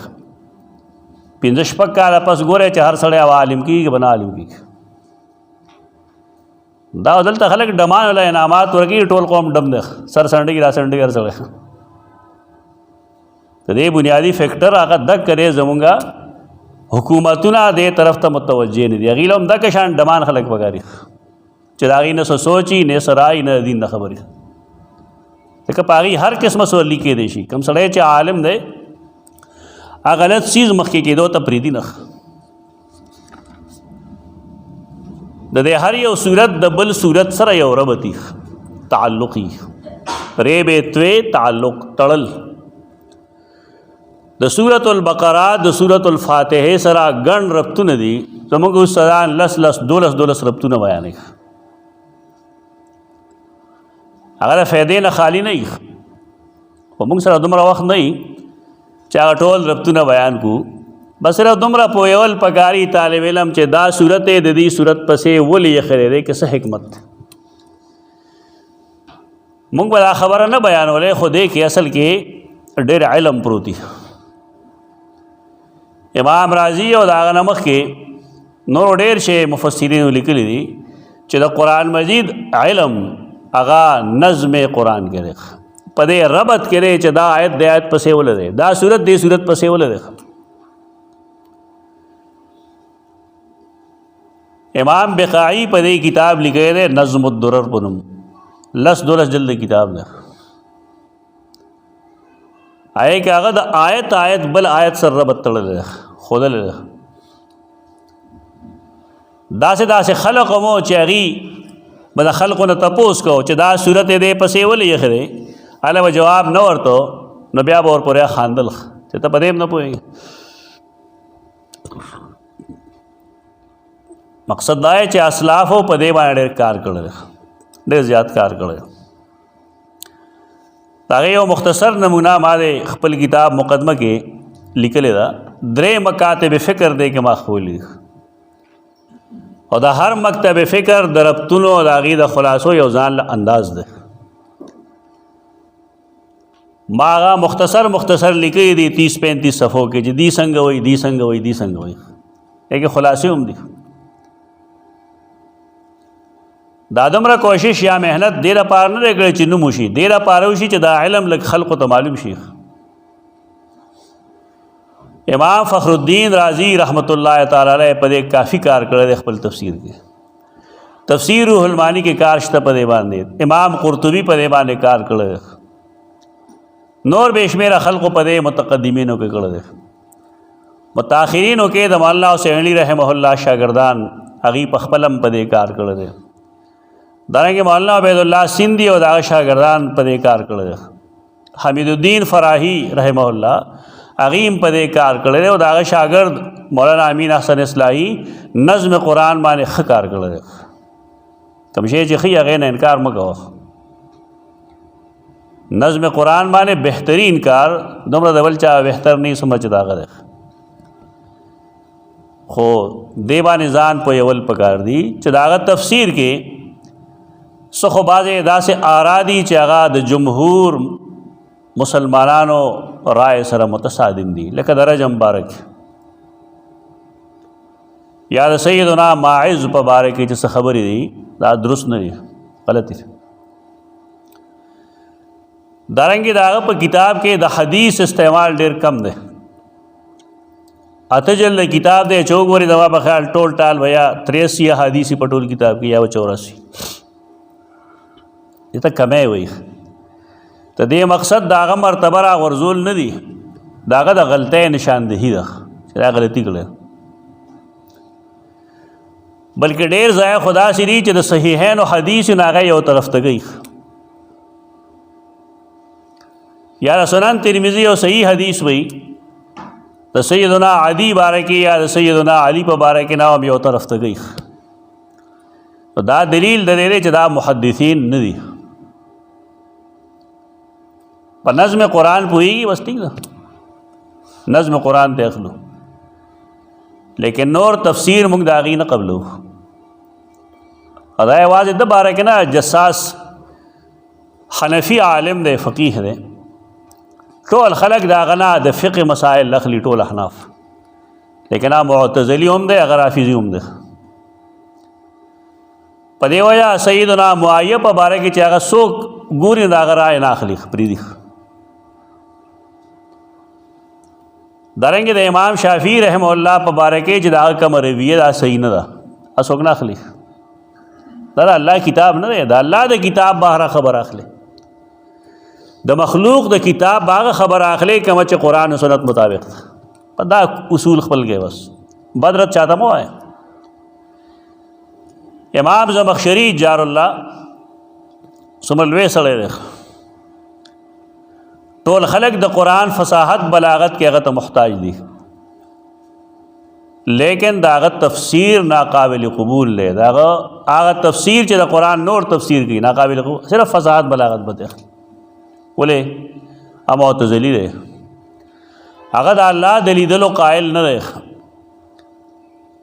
Speaker 1: 5-6 کاله پس ګورئ چې هر سړی او عالم کېږي که به نه عالم کېږي. دا دلته خلک ډمانو له انعامات ورکوي، ټول قوم ډم دی، سر سنډوي را سنډوي هر سړی. د دې بنیادي فیکټر هغه دک دی، زمونږه حکومتونه دې طرف ته متوجه نه دي. هغې له هم دکه شان ډمان خلک پکاري چې د هغې نه څه سوچي، نه څه رایي، نه د دین نه خبرې. ځکه په هغې هر قسمه سورلي کېدی شي. کوم سړی چې عالم دی هغه غلط څیز مخکې کېدو ته پرېږدي نه. د دې هر یو صورت د بل صورت سره یو ربطي تعلقي ریبې تعلق تړل. د سورۃ البقره د سورۃ الفاتحه سره ګڼ ربطونه دي. زموږ استادان 10 ربطونه بیانوي. هغه د فایدې نه خالی نه وي، خو موږ سره دومره وخت نه وي چې هغه ټول ربطونه بیان کړو. بس صرف دومره پوهول پکاري طالب علم چې دا صورت د دې صورت پسې ولې یې دی که څه حکمت. موږ به دا خبره نه بیانولې، خو دې کې اصل کې ډېر علم پروت دی. امام رازي او د هغه نه مخکې نور ډېر شی مفسرینو لیکلي دي چې د قرآن مجید علم هغه نظم قرآن کې دی، په دې ربط کې دی چې دا آیت د آیت پسې ولې دی، دا صورت دې صورت پسې ولې دی. امام بقاعی په دې کتاب لیکلی دی نظم الدرر په نوم، 10 جلد کتاب دی. آئے کہ هغه د آیت بل آیت سره ربط تړلی دی، ښودلی دی. داسې خلق مو چې هغې به د خلقو نه تپوس کو چې دا صورت دې پسې ولې ایښی دی، هله به جواب نه ورته، نو بیا به ورپورې خاندل چې ته په دې هم نه پوهېږې. مقصد دا دی چې اسلافو په دې باندې ډېر کار کړی دی، ډېر زیات کار کړی دی. د هغې یو مختصر نمونه ما د خپل کتاب مقدمه کې لیکلې ده. 3 مکاتب فکر دی کې ما ښوولي دي، او د هر مکتب فکر د ربطونو او د هغې د خلاصو یو ځان له انداز دی. ما هغه مختصر لیکلي دي 30-35 صفحو کې چې دی څنګه وایي، دی څنګه وایي، دی څنګه وایي. لیکن خلاصې هم دي. دا دومره کوشش یا محنت دې لپاره نه دی کړی چې نوم وشي، دې لپاره وشي چې دا علم لږ خلقو ته معلوم شي. امام فخر الدین رازی رحمت الله تعالی علیہ په دې کافی کار کړی دی. خپل تفسیر کې تفسیر روح المانی کې کار شته په دې باندې. امام قرطبی په دې باندې کار کړی دی. نور بے شمیره خلقو په دې متقدمینو کې کړی دی. متاخرینو کې د مولانا حسین علی رحمه الله شاګردان هغې په خپل هم په دې کار کړی دی. دارنګه مولانا عبید الله سندھی او د هغه شاګردان په دې کار کړی دی. حمید الدین فراهی رحمه الله هغې هم په دې کار کړی دی، او د هغه شاګرد مولانا امین احسن اصلاحي نظم قرآن باندې ښه کار کړی دی. کوم شی چې ښي هغې نه انکار مه کوه. نظم قرآن باندې بهترین کار دومره د بل چا بهتر نه څومره چې د هغه دی. خو دې باندې ځان پوهول پکار دي چې د هغه تفسیر کې څه خو بعضې داسې آرا دي چې هغه د جمهور مسلمانانو رائے سره متصادم دي، لکه د رجم باره کې یا د سیدنا ماعز په باره کې چې څه خبرې دي دا درست نه دي، غلط دي. دارنګې د هغه په کتاب کې د حدیث استعمال ډېر کم دی. اته جلد کتاب دی چې وګورئ زما په خیال ټول ټال به یا 83 احادیث په ټول کتاب کې یا 84 دې ته کمی وایي. د دې مقصد د هغه مرتبه را غورځول نه دي، د هغه د غلطۍ نشاندهي ده چې دا غلطي کړې، بلکې ډېر ځای خو داسې دي چې د صحیحینو حدیث نه هغه یو طرف ته کوي. یا د سنن ترمذي یو صحیح حدیث وایي د سیدنا علی باره کې یا د سیدنا علی په باره کې نه هم یو طرف ته کوي. دا دلیل د دې چې دا محدثین نه دي. په نظم قرآن پوهیږي بس ٹھیک ده، نظم قرآن ته اخلو، لیکن نور تفسیر موږ د هغې نه قبلو. دا یوازې د باره کې نه، جساس حنفي عالم دی، فقیه دی، ټول خلق د هغه نه د فقه مسائل اخلي، ټول احناف، لیکن هغه معتزلي هم دی، هغه رافضي هم دی. په دې وجه سیدنا معاویه په باره کې چې هغه څوک ګوري د هغه رایې نه اخلي، پرېږدي. دارنګې د امام شافعي رحمه الله په باره کې چې د هغه کومه رویه دا صحیح نه ده، څوک نه اخلي. دا د الله کتاب نه دی، د الله د کتاب بهره خبر اخلي، د مخلوق د کتاب هغه خبر اخلي کومه چې قرآن و سنت مطابق ده. په دا اصول خپل کې بس بدرت چاته مه وایه. امام زمخشري جار الله څومره لوی سړی دی، ټول خلق د قرآن فصاحت بلاغت کې هغه ته محتاج دي، لیکن دا هغه تفسیر ناقابل قبول دی. دا هغه تفسیر چې د قرآن نور تفسیر کوي ناقابل قبول، صرف فصاحت بلاغت به دی. ولې هغه معتزلي دی، هغه د الله د لیدلو قائل نه دی،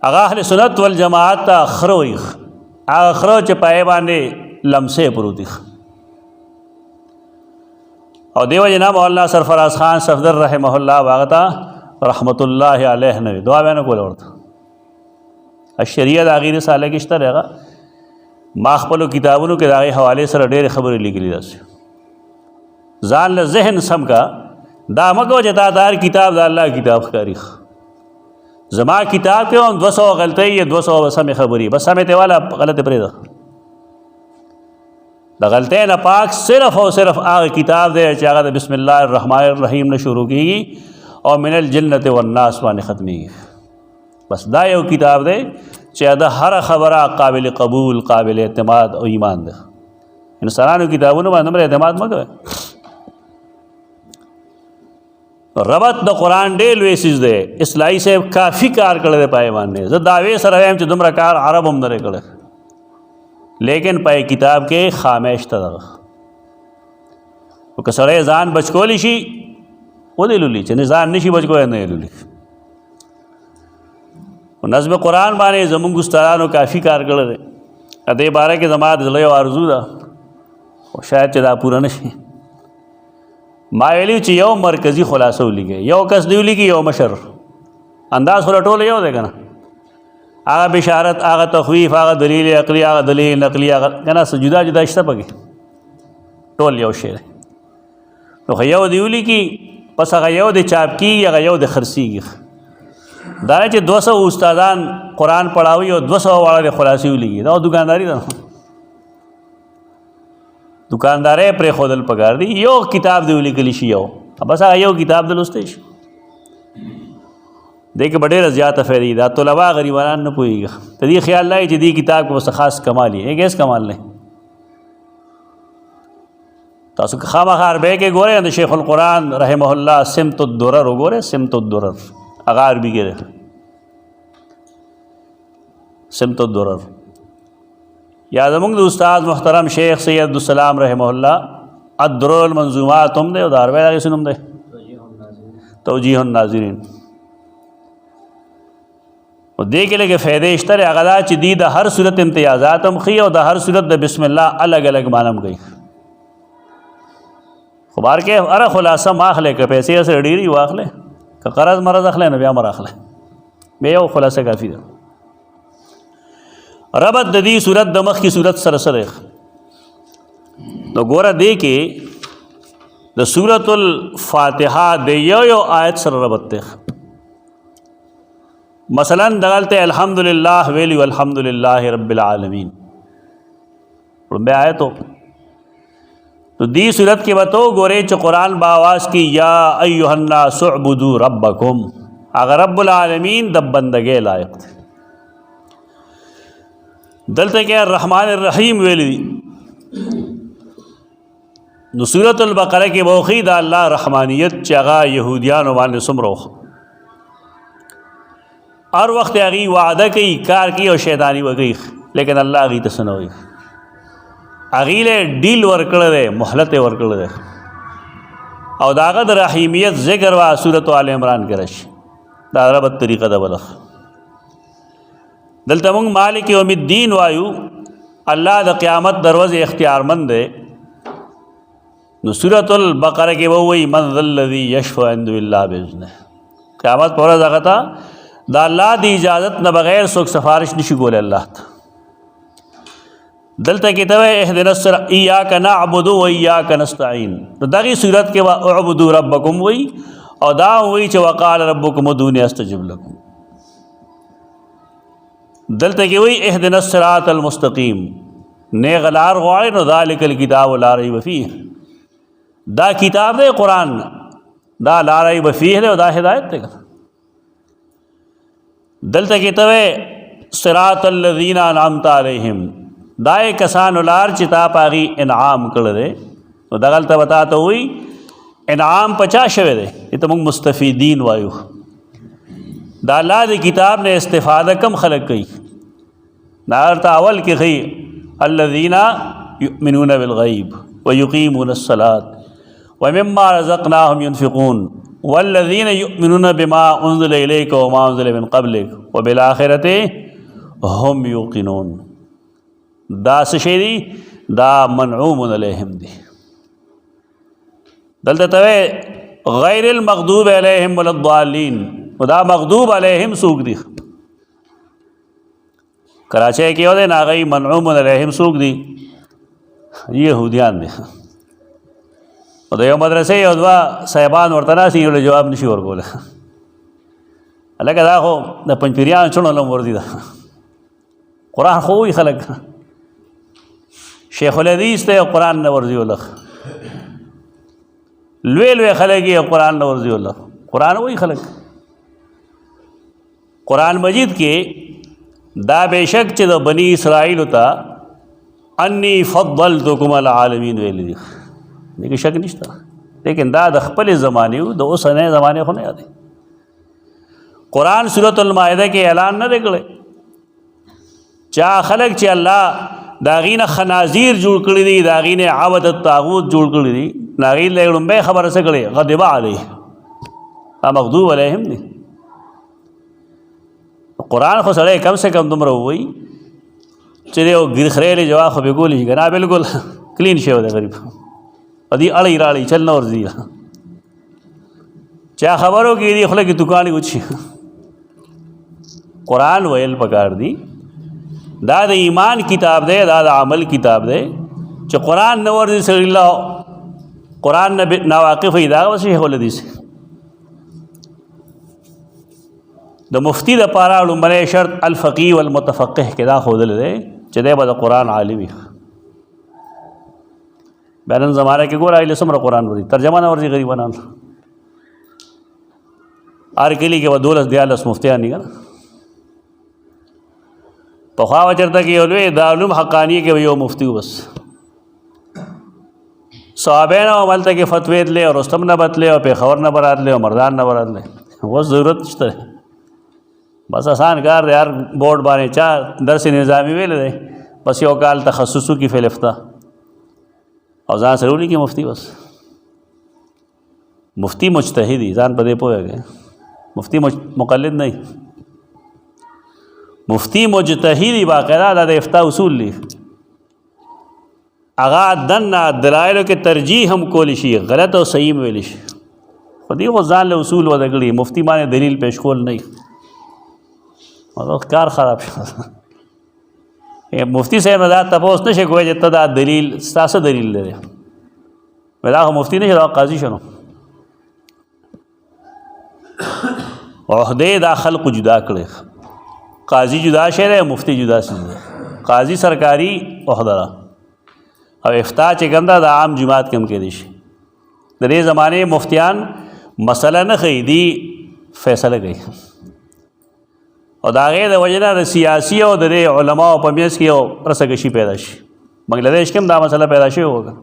Speaker 1: هغه اهل سنت والجماعت ته خره وایي، هغه خره چې پای باندې لمسې پروت دي. او دیو جنا مولانا سرفراز خان صفدر رحمه الله هغه ته رحمت الله علیه نه دعا بیان کول ورته. الشریعه د هغې رساله کې شته، هغه ما خپلو کتابونو کې د هغې حوالې سره ډېرې خبرې لیکلي داسې. ځان له ذهن سم کا، دا مه کوه چې تا د هر کتاب د الله کتاب ښکاري. زما کتاب کې هم 200 غلطۍ یا 200 سمې خبرې، بس سمې ته والا غلطې پرېږده. د غلطۍ نه پاک صرف او صرف هغه کتاب دی چې هغه د بسم الله الرحمن الرحیم نه شروع کېږي او من الجنة والناس باندې ختمېږي. بس دا یو کتاب دی چې د هر خبره قابل قبول، قابل اعتماد او ایمان دی. انسانانو کتابونو باندې دومره اعتماد مه کوئ. ربط د قرآن ډېر لوی څیز دی. اصلاحي صاحب کافي کار کړی دی پای باندې. زه دعوې سره وایم چې دومره کار عرب هم نه دی کړی، لیکن پای کتاب کې خامې شته ده. که سړی ځان بچ کولی شي ودې لولي، چې ځان نشي بچ کولی نه یې لولي. نظم قرآن باندې زمونږ استادانو کافي کار کړی دی. دې باره کې زما د زړه یو آرزو ده، خو شاید چې دا پوره نه شي. ما ویلي چې یو مرکزي خلاصه ولیکئ، یو کس دې ولیکي، یو مشر. انداز خو ټول یو دی که نه؟ هغه بشارت، هغه تخویف، هغه دلیل عقلی، هغه دلیل نقلی، هغه که نه څه جدا جدا شته پکې، ټول یو شی دی. نو خو یو دې ولیکي، پس هغه یو د چاپ کېږي، هغه یو د خرڅېږي. دا نه چې 200 استادان قرآن پڑھاوي او 200 واړه د خلاصې ولیکي. دا دکانداري ده، دکاندارۍ پرېښودل پکار دي. یو کتاب دې ولیکلی شي، یو بس هغه یو کتاب دې لوستی شي. دې کې به ډېره زیاته فایده دا طلبا غریبانان نه پوهېږي. ته دې خیال لایي چې دې کتاب کې بس خاص کمال یې هیڅ کمال نه. تاسو خامخا عربی کې ګورئ، د شیخ القرآن رحمه الله سمت الدرر وګورئ، سمت الدرر هغه عربي کې دی، سمت الدرر. یا زمونږ د استاد محترم شیخ سید عبدالسلام رحمه الله الدرر المنظومات هم دی، او د عربی هغې څه نوم دی؟ توجیه الناظرین. و دې کې لږې فایدې شته دی. هغه دا چې دی د هر صورت امتیازات هم ښیي او د هر صورت د بسم الله الګ الګ معنی هم کوي. خو بار کې هره خلاصه ما اخلی، که پیسې سره ډېرې واخلی، که قرض مرض اخلی نو بیا مر اخلی، بیا یو خلاصه کافي ده. ربط د دې صورت د مخکې صورت سره سره نو ګوره دې کې د سورۃ الفاتحه د یو آیت سره ربط دی. مثلا دغلته الحمدلله ویلی الحمدلله رب العالمین رب آیتو تو دی صورت کې وتو ګورې چې قرآن باواز کی یا ایها الناس اعبدوا ربکم، اگر رب العالمین د بندګۍ لایق دی. دلته کې الرحمن الرحیم ویلی نو سورۃ البقره کې بوخی دا الله رحمانیت چې هغه يهوديانو باندې سمروخ هر وخت هغه وعده کوي کار کوي او شیطانی وږي، لیکن الله هغه ته سنوي هغه له ډیل ورکړل دی، مهلت ورکړل دی. او داغه د رحیمیت ذکر وا سورۃ آل عمران کې راشي. دا ربط طریقه ده بلخ. دلته موږ مالک یوم الدین وایو، الله د قیامت دروازه اختیارمند دی. نو سورۃ البقره کې وایي من ذا الذی یشفع عنده الا باذنه. قیامت پر ورځ هغه ته دا الله دی اجازت نه بغیر څوک سفارش نشي کولای الله ته. دلته کې ته اهدنا الصراط ایاک نعبد و ایاک نستعین. نو دغه صورت کې وا اعبدوا ربکم وایي او دا وایي چې وقال ربکم ادعونی استجب لكم. دلته کې وایي اهدنا الصراط المستقیم، نه غلار غواړي نو ذالک الکتاب لا ریب فیه. دا کتاب ہے قرآن، دا لا ریب فیہ ہے، دا ہدایت ہے. دلته کې ته صراط الذین انعمت علیہم، دا کسان لار چې تا پاغي انعام کړل. نو دغلته وتا ته وی انعام 50 شوه دی. ته موږ مستفیدین وایو. دا الله دی کتاب نے استفاده کم خلق کوي. نارته اول کې خي الذین یؤمنون بالغیب ویقیمون الصلاة ومما رزقناهم ينفقون والذین یؤمنون بما انزل الیک وما انزل من قبلک وبالآخرة هم یوقنون. دا څه دی؟ دا منعوم علیہم دی. دلته ته غیر المغضوب علیہم ولا الضالین، دا مغضوب علیہم سوق دی. کراچۍ کې وده ناغی منعوم علیہم سوق دی یهودیان دی. او د یو مدرسې یو دوا صاحبان ورته ناسي یو جواب نشي ورکوله. هلکه دا خو د پنځپیریانو چڼو لم ورځي ده. قرآن خو وایي خلک شیخ الحدیث ته قرآن نه ورځي ولخ لوی لوی خلک یې قرآن نه ورځي ولخ. قرآن وایي خلک قرآن مجید کې دا بېشک چې د بني اسرائیل ته انی فضلتکم علی العالمین ویلی دي، دې کې شک نشته. لیکن دا د خپل زمانې د اوسنۍ زمانې خو نه یادې. قرآن سورۃ المائده کې اعلان نه دی کړی چا خلک چې الله دا غینه خنازیر جوړ کړی دي، دا غینه عبادت الطاغوت جوړ کړی دي، ناغي له لومبه خبره څه کړي غضب علیه مغضوب علیهم دي. قرآن خو سړی کم سے کم دومره وایي چې یو ګرخریلې جواب خو به ګولې کنه بالکل کلین شوی دی غریب ادي اړی راړی چل نه ورځي چا خبرو کې دی خلک دکان وچی. قرآن ویل پکار دی دا د ایمان کتاب دی، دا د عمل کتاب دی. چې قرآن نه ورځي سړی الله قرآن نه ناواقف وي دا وسې ولدي سي. د مفتی د پاره لومړی شرط الفقيه والمتفقه کې دا ښودل دی چې دی به د قرآن عالم وي. بیا نن زمانه کې ګوره ایله څومره قرآن ورځي، ترجمه نه ورځي غریبانان. هر کلي کې به 12-14 مفتیان دي که نه. پخوا به چېرته کې یو لوی دارالعلوم حقانیه کې به یو مفتي و بس. صحابه نه هملته کې فتوې تلې او رستم نه به تلې او پېښور نه به راتلې او مردان نه به راتلې. اوس ضرورت نشته، بس آسان کار دی. هر بورډ باندې چا درس نظامي ویلی دی، بس یو کال تخصصو کې فی الافتا او ځان سره ولیکي مفتي. بس مفتی مجتهدي ځان په دې پوهېږي، مفتی مقلد نه. مفتی مجتهدي باقاعده دا د افتا اصول دي. هغه دنه دلایلو کې ترجیح هم کولی شي، غلط او صحیح ویلی شي. خو دې خو ځان له اصول وضع کړي، مفتی باندې دلیل پیش کول نه کار خراب شو. مفتی صاحب نه دا تپوس نشي کوی چې ته دا دلیل ستاسو دلیل لري. دا مفتی نه دا قاضي شنو عہدے دا خلق جدا کړي قاضي جدا شی دی مفتی جدا شی دی قاضي سرکاری عہده ده او افتاء چې کوم دا عام جماعت کې هم کېدی شي د دې زمانې مفتیان مسله نه ښیي دي فیصله کوي او د هغې د وجې نه د سیاسي او د دې علماو په منځ کې یو رسکشي پیدا شي بنګلادیش کې هم دا مسله پیدا شوې وه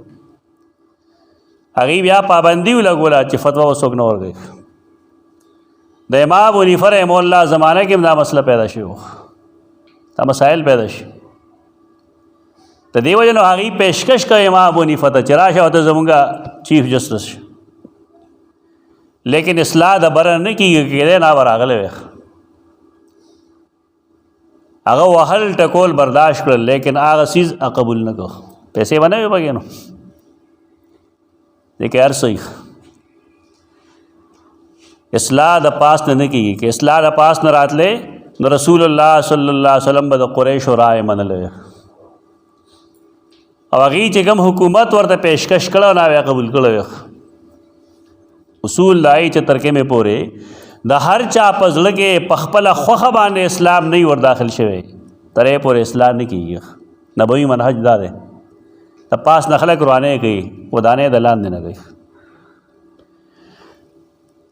Speaker 1: هغې بیا پابندي ولګوله چې فتوا به څوک نه ورکوي د امام ابو حنیفه رحمه الله زمانه کې هم دا مسله پیدا شوې وه دا مسایل پیدا شي د دې وجې نه هغې پیشکش کوي امام ابو حنیفه ته چې راشه او ته زمونږ چیف جسټس شي لیکن اصلاح د بره نه کېږي کېدی نه به راغلی وی هغه وهل ټکول برداشت کړل لیکن هغه څیز قبول نه کړ پیسې به نه وي پکې نو دی که هر څه اصلاح د پاس نه نه کېږي که اصلاح د پاس نه راتلی نو رسول الله صلی الله علیه وسلم به د قریشو رایې منلی او هغې چې کوم حکومت ورته پیشکش کړی نه هغه قبول کړی اصول دا چې تر کومې پورې د هر چا په زړه کې په خپله خوښه باندې اسلام نه وي ور داخل شوی ترې پورې اصلاح نه کېږي نبوي منهج دا دی د پاس نه خلک روانې کوي ودانې د لاندې نه کوي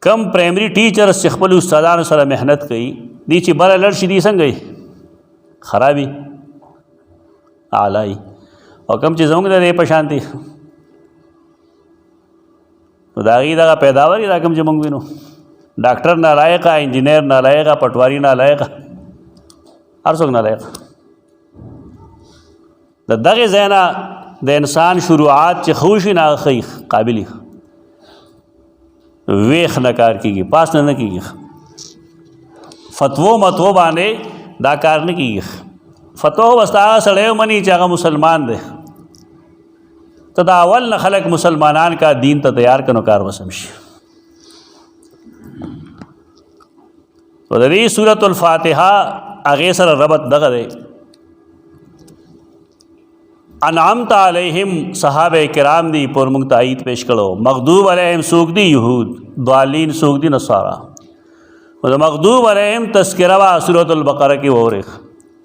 Speaker 1: کم پرایمري ټیچرز چې خپلو استادانو سره محنت کوي دی چې بره لړ شي دی څنګه وي خرابي اعلی او کم چې زموږ د دې په شان دي نو د هغې دغه پیداوار دا کوم چې موږ وینو ډاکټر نالایقه انجینیر نالایقه پټواري نالایقه هر څوک نالایقه د دغې ځای نه د انسان شروعات چې ښه وشي نه هغه ښه قابل ویخ نه کار کېږي پاس نه نه کېږي فتوو متوو باندې دا کار نه کېږي فتوه بس هغه سړی ومني چې هغه مسلمان دی ته دا اول نه خلک مسلمانان کا دین ته تیار کنو کار وسم شي تو د دې سورۃ الفاتحه هغې سره ربط دغه دی انعمت علیہم صحابه کرام دی پر موږ تایید پیش کړو مغضوب علیہم څوک دی یهود ضالین څوک دی نصارا او د مغضوب علیہم تذکره وا سورۃ البقره کې وورخ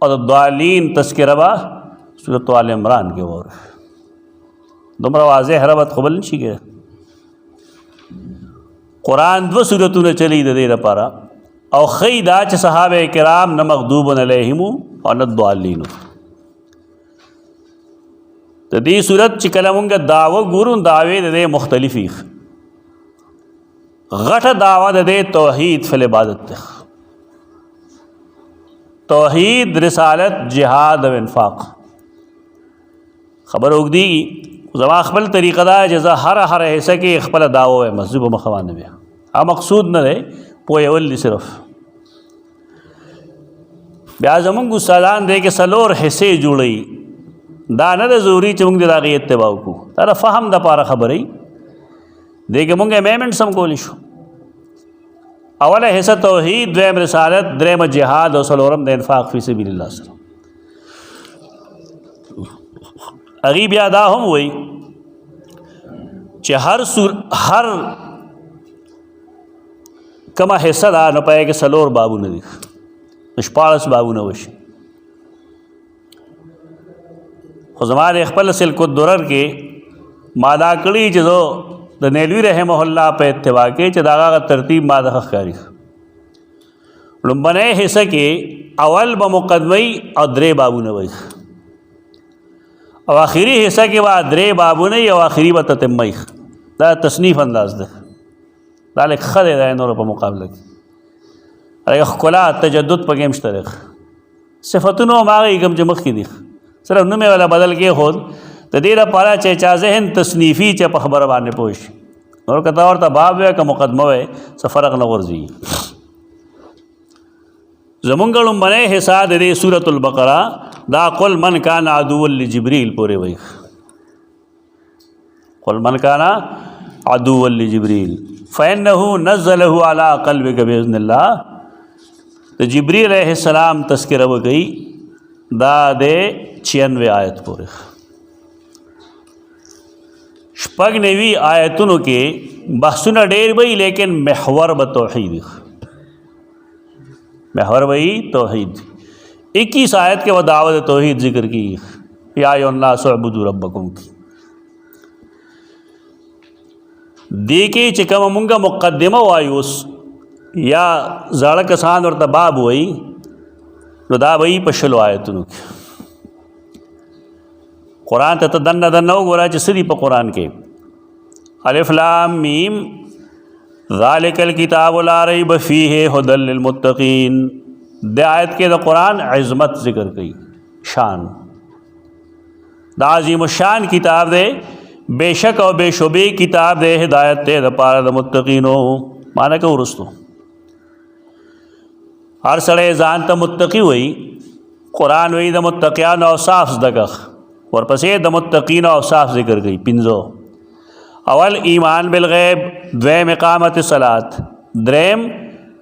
Speaker 1: او د ضالین تذکره وا سورۃ آل عمران کې وورخ دومره واضح ربط خو بل نشي کېدی قرآن دو سورتونه چلی د دې لپاره او ښیي دا چې صحابه کرام نه مغضوب علیهم او نه ضالین د دې صورت چې کله مونږ دعوه ګورو دعوې د دې مختلفې غټه دعوه د دې توحید فی العبادت ده توحید رسالت جهاد او انفاق خبر وګدي زما خپل طریقه دا چې زه هر حصه کې خپل دعوه وایم مسجد په مخوانه بیا مقصود نه دی پوهول دي صرف بیا زمونږ استادان دی کې څلور حصې جوړوي دا نه د ضروري چې موږ د هغې اتباع وکړو دا د فهم دپاره خبرې دی کې موږ امینډمنټس هم کولی شو اوله حصه توحید دویم رسالت درېیمه جهاد او څلورم د انفاق فی سبیل الله سره هغې بیا دا هم وایي چې هر کومه حصه ده نو په هغې کې څلور بابونه دي 14 بابونه وشي خو زما د خپل سلک الدرر کې ما دا کړي چې زه د نیلوي رحمه الله په اتباع کې چې د هغه ترتیب ما د ښه ښکاري لومبنۍ حصه کې اول به مقدمه او درې بابونه وي او آخري حصه کې به درې بابونه او آخري به تتمه دا تصنیف انداز ده دا لږ ښه دی د نورو په مقابله کې هغه ښکلا تجدد پکې هم شته دی صفتونه هم هغه یې کوم چې مخکې دي صرف نوم یې والا بدل کې خود د دې لپاره چې چا ذهن تصنیفي چې په خبره باندې پوه شي نور که ته ورته باب وی که مقدمه وی څه فرق نه غورځي زمونږ لومبنۍ حصه د دې سورۃ البقره دا قل من کان عدوا لجبریل پورې وی قل من کان عدوا لجبریل فإنه نزله على قلبك بإذن الله د جبریل علیہ السلام تذکره وکړي دا د 96 آیت پورې شپږ نوي آیتونو کې بحثونه ډېر وي لیکن محور به توحید، محور وہی توحید. 21 آیت کے وہ دعوت توحید ذکر کی، یا ایھا الناس اعبدوا ربکم کی. دیکھیں چې کومه مونږه مقدمه وایو اوس یا زاړه کسان ورته باب وایي نو دا وایي په شلو آیتونو کې. قرآن ته دنه وګوره چې څه دي په قرآن کې. الف لام میم ذالک الکتاب لا ریب فیہ ھدی للمتقین. د آیت کې د قرآن عظمت ذکر کړي، شان دا عظیم الشان کتاب دے، بے شک او بے شبے کتاب دے، ہدایت دے د پاره د متقینو. معنی که ورستو هر سړی ځان ته متقی وي، قرآن وی د متقیانو اوصاف زده، ورپسې د متقینو اوصاف ذکر کړي 5. اول ایمان بالغیب، دویم اقامت الصلاۃ، دریم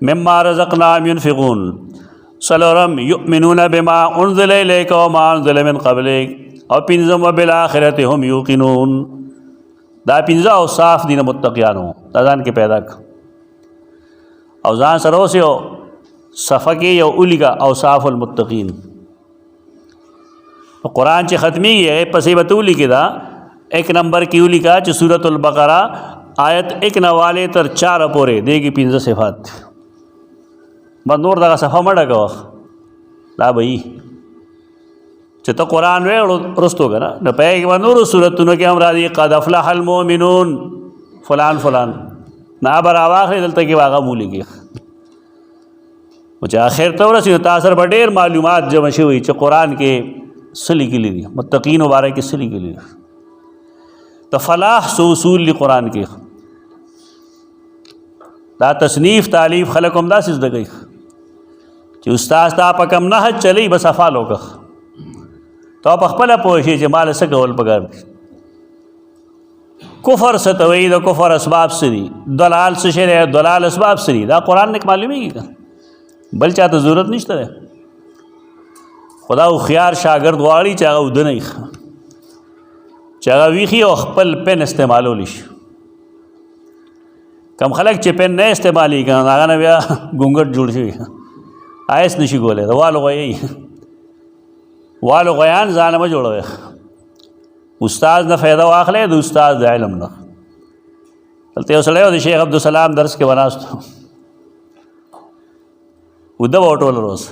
Speaker 1: مما رزقناهم ينفقون، څلورم یؤمنون بما انزل الیک وما انزل من قبلک، او پنځم وبالآخرة هم یوقنون. دا 5 اوصاف دي د متقیانو. دا ځان کې پیدا کړه او ځان سره اوس یو صفحه کې یو اولیګه اوصاف المتقین. قرآن چې ختمیږي پسې به ته ولیکې دا 1 نمبر کې ولیکه چې سورۃ البقرہ آیت 1 نواله تر 4 پورې دیږي 5 صفات. بس نور دغه صفحه مړه کوه دا به وي چې ته قرآن وې رستو که نه د پای کې به نورو صورتونو کې هم راځي قد افلح المؤمنون فلان فلان نه به راواخلې دلته کې به هغه هم ولیکي. چې آخر ته ورسېږي نو تا سره به ډېر معلومات جمع شوي چې قرآن کې څه لیکلي دي، متقینو باره کې څه لیکلي دي. د فلاح څو اصول دي قرآن کې. دا تصنیف تعلیف خلک هم داسې زده کوي چې استاد تا په کوم نهج چلی بس افعال وکړه تو په خپله پوه شې چې مال څه کول پکار دي. کفر څه ته وایي، د کفر اسباب څه دي، دلال څه شی دی، دلال اسباب څه دي، دا قرآن نه معلومیږي که بل چا ته ضرورت نشته دی. خدا هوښیار شاګرد غواړي چې هغه اوده نه وي، چې هغه ویښي او خپل پن استعمالولی شي. کم خلک چې پن نه استعمالي که نو هغه نه بیا ګونګټ جوړ شوي آیس نشي کولی. د والو غویی والو غیان ځان مه جوړوئ. استاد نه فایده واخلی د استاد د علم نه. دلته یو سړی و د شیخ عبدالسلام درس کې به ناست اوده به وټوله روز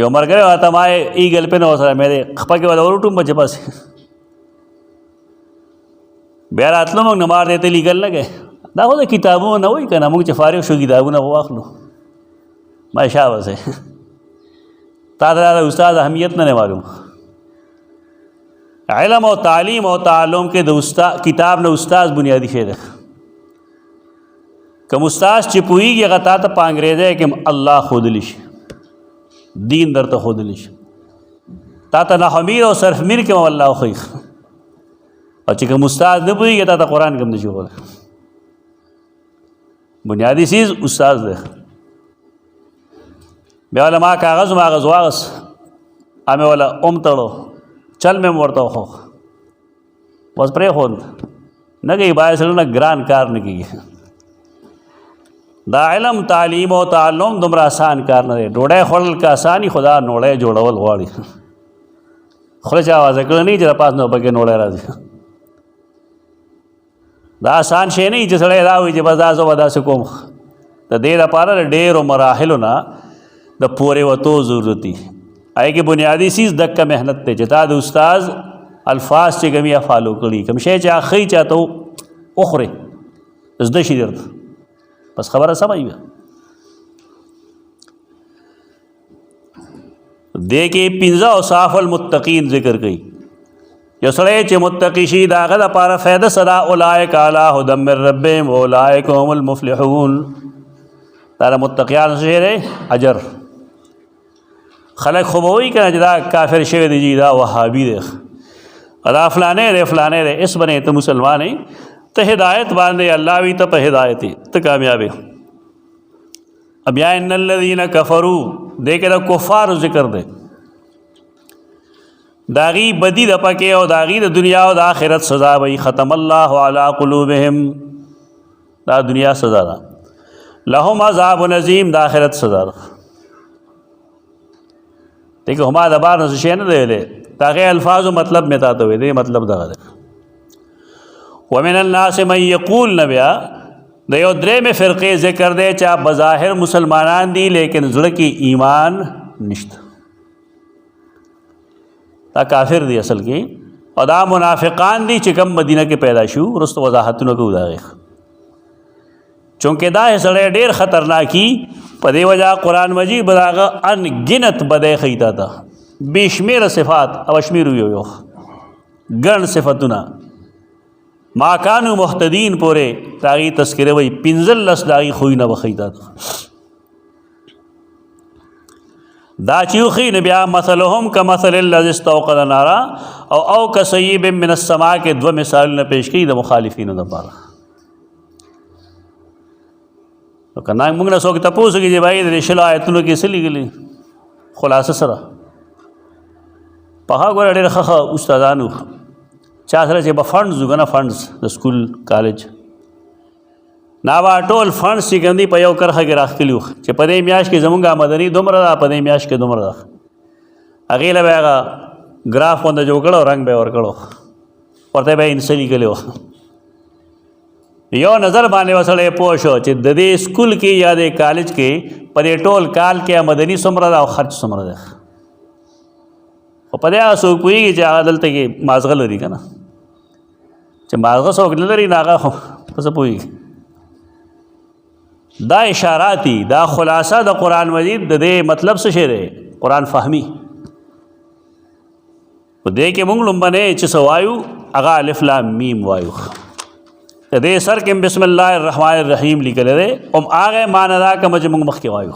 Speaker 1: یو ملګری ورته ما ایګل پن ورسره مې خپه کې به د ورټوم به چې پسې بیا راتلو موږ نه مار دی ته لیکل نه کوې. دا خو د کتابونو نه وایي که نه، موږ چې فارغ شو کتابونه به واخلو ماشا بسې تا ته د استاد اهمیت نه معلوم. علم او تعلیم او تعلم کې د استاد کتاب نه استاد بنیادی شی دی. کوم استاد چې پوهېږي هغه تا ته په انګریزۍ کې الله ښودلی شي، دین درته ښودلی شي. تا ته نحو میر او صرف میر کې هم الله وښیي. او چې کوم استاد نه پوهېږي تا ته قرآن کې هم نشي ښودلی. بنیادی چیز استاد دی. بیا والا ما کاغذ واغس هغه مې والا تړو چل مې ورته وښو بس پرېښود نه کوي. باید سړی نه ګران کار نه کېږي. دا علم تعلیم او تعلم دومره آسان کار نه دی. ډوډۍ خوړل که آساني، خو دا نوړی جوړول غواړي. خوله چا وازه کړی نه چې د پاس نه پکې نوړی راځي. دا آسان شی نه چې سړی دا وایي چې بس دا زه به داسې کوم. د دې لپاره د ډېرو مراحلو نه د پورې وتو ضرورت دي. هغې کې بنیادي چیز دقه محنت دی چې تا د استاذ الفاظ چې کوم یې فالو کړي، کوم شی چې هغه ښایي چاته وخورې زده شي درته بس خبره سمه وي. دې کې 15 اوصاف المتقین ذکر کوي. یو سړی چې متقي شي د هغه دپاره فایده صدا اولئک علی هدی من ربهم واولئک هم المفلحون. دا د متقیانو څه شی دی؟ اجر. خلک خو به وایي که نه چې دا کافر شوی دی، جي دا وهابي دی، دا فلانی دی فلانی دی. اس بنې ته مسلمان یې، ته هدایت باندې الله وي، ته په هدایت یې، ته کامیاب یې. بیا ان الذین کفروا دې کې د کفارو ذکر دی. داغي بدی د پکې او داغي د دنیا او د آخرت سزا وي. ختم الله علی قلوبهم دا دنیا سزا ده. لهم عذاب عظیم د آخرت سزا ده. دیکھو ہما دبار نہ شے نہ دے لے تاکہ الفاظ و مطلب میں تا تو دے مطلب دا دے. ومن الناس من یقول نبیا دیو درے میں فرقے ذکر دے چا بظاہر مسلمانان دی لیکن زڑ کی ایمان نشت دا کافر دی اصل کی اور دا منافقان دی چکم مدینہ کے پیدا شو رست وضاحتنوں کو داغیخ چونکہ دا سڑے ډیر خطرناکی پدے وجہ قرآن مجید بداغا ان گنت بدے خیتا تا بیشمیر صفات او اشمیر ہوئی ہوئی گن صفتنا ما کانو محتدین پورے تاغی تذکرے وی پنزل لس داغی خوئی نہ بخیتا تا دا چیوخی نبیا مثلهم کمثل الذی استوقد نارا او کصیب من السماء کے دو مثال نے پیش کی دا مخالفین دا پارا. تو کنا موږ نه څوک تاسو کې چې بھائی د شلو آیتونو کې څه لیکلي خلاصه سره په هغه ډېر ښه استادانو چا سره چې به فنډز وګنه فنډز د سکول کالج نا وا ټول فنډز چې ګندې په یو کرخه کې راخلیو چې په دې میاش کې زمونږه آمدنی دومره ده په دې میاش کې دومره ده هغې له به هغه ګراف غونډه جوړ کړو رنګ به یې ورکړو ورته به یې انسه لیکلی وه یو نظر باندې وسړی پوه شو چې د دې سکول کې یا د کالج کې په دې ټول کال کې آمدني څومره ده او خرچ څومره ده خو په دې هغه څوک پوهېږي چې هغه دلته کې مازغه لري که نه چې مازغه څوک نه لري نو هغه خو په څه پوهېږي. دا اشارات دي دا خلاصه د قرآن مجید د دې مطلب څه شی دی قرآن فهمي په دې کې موږ لومبنې چې څه وایو هغه الف لام میم وایو دے سر کے بسم اللہ الرحمن الرحیم لکھلے دے ام آگے مانا دا کہ مجھے منگ مخ کے وایو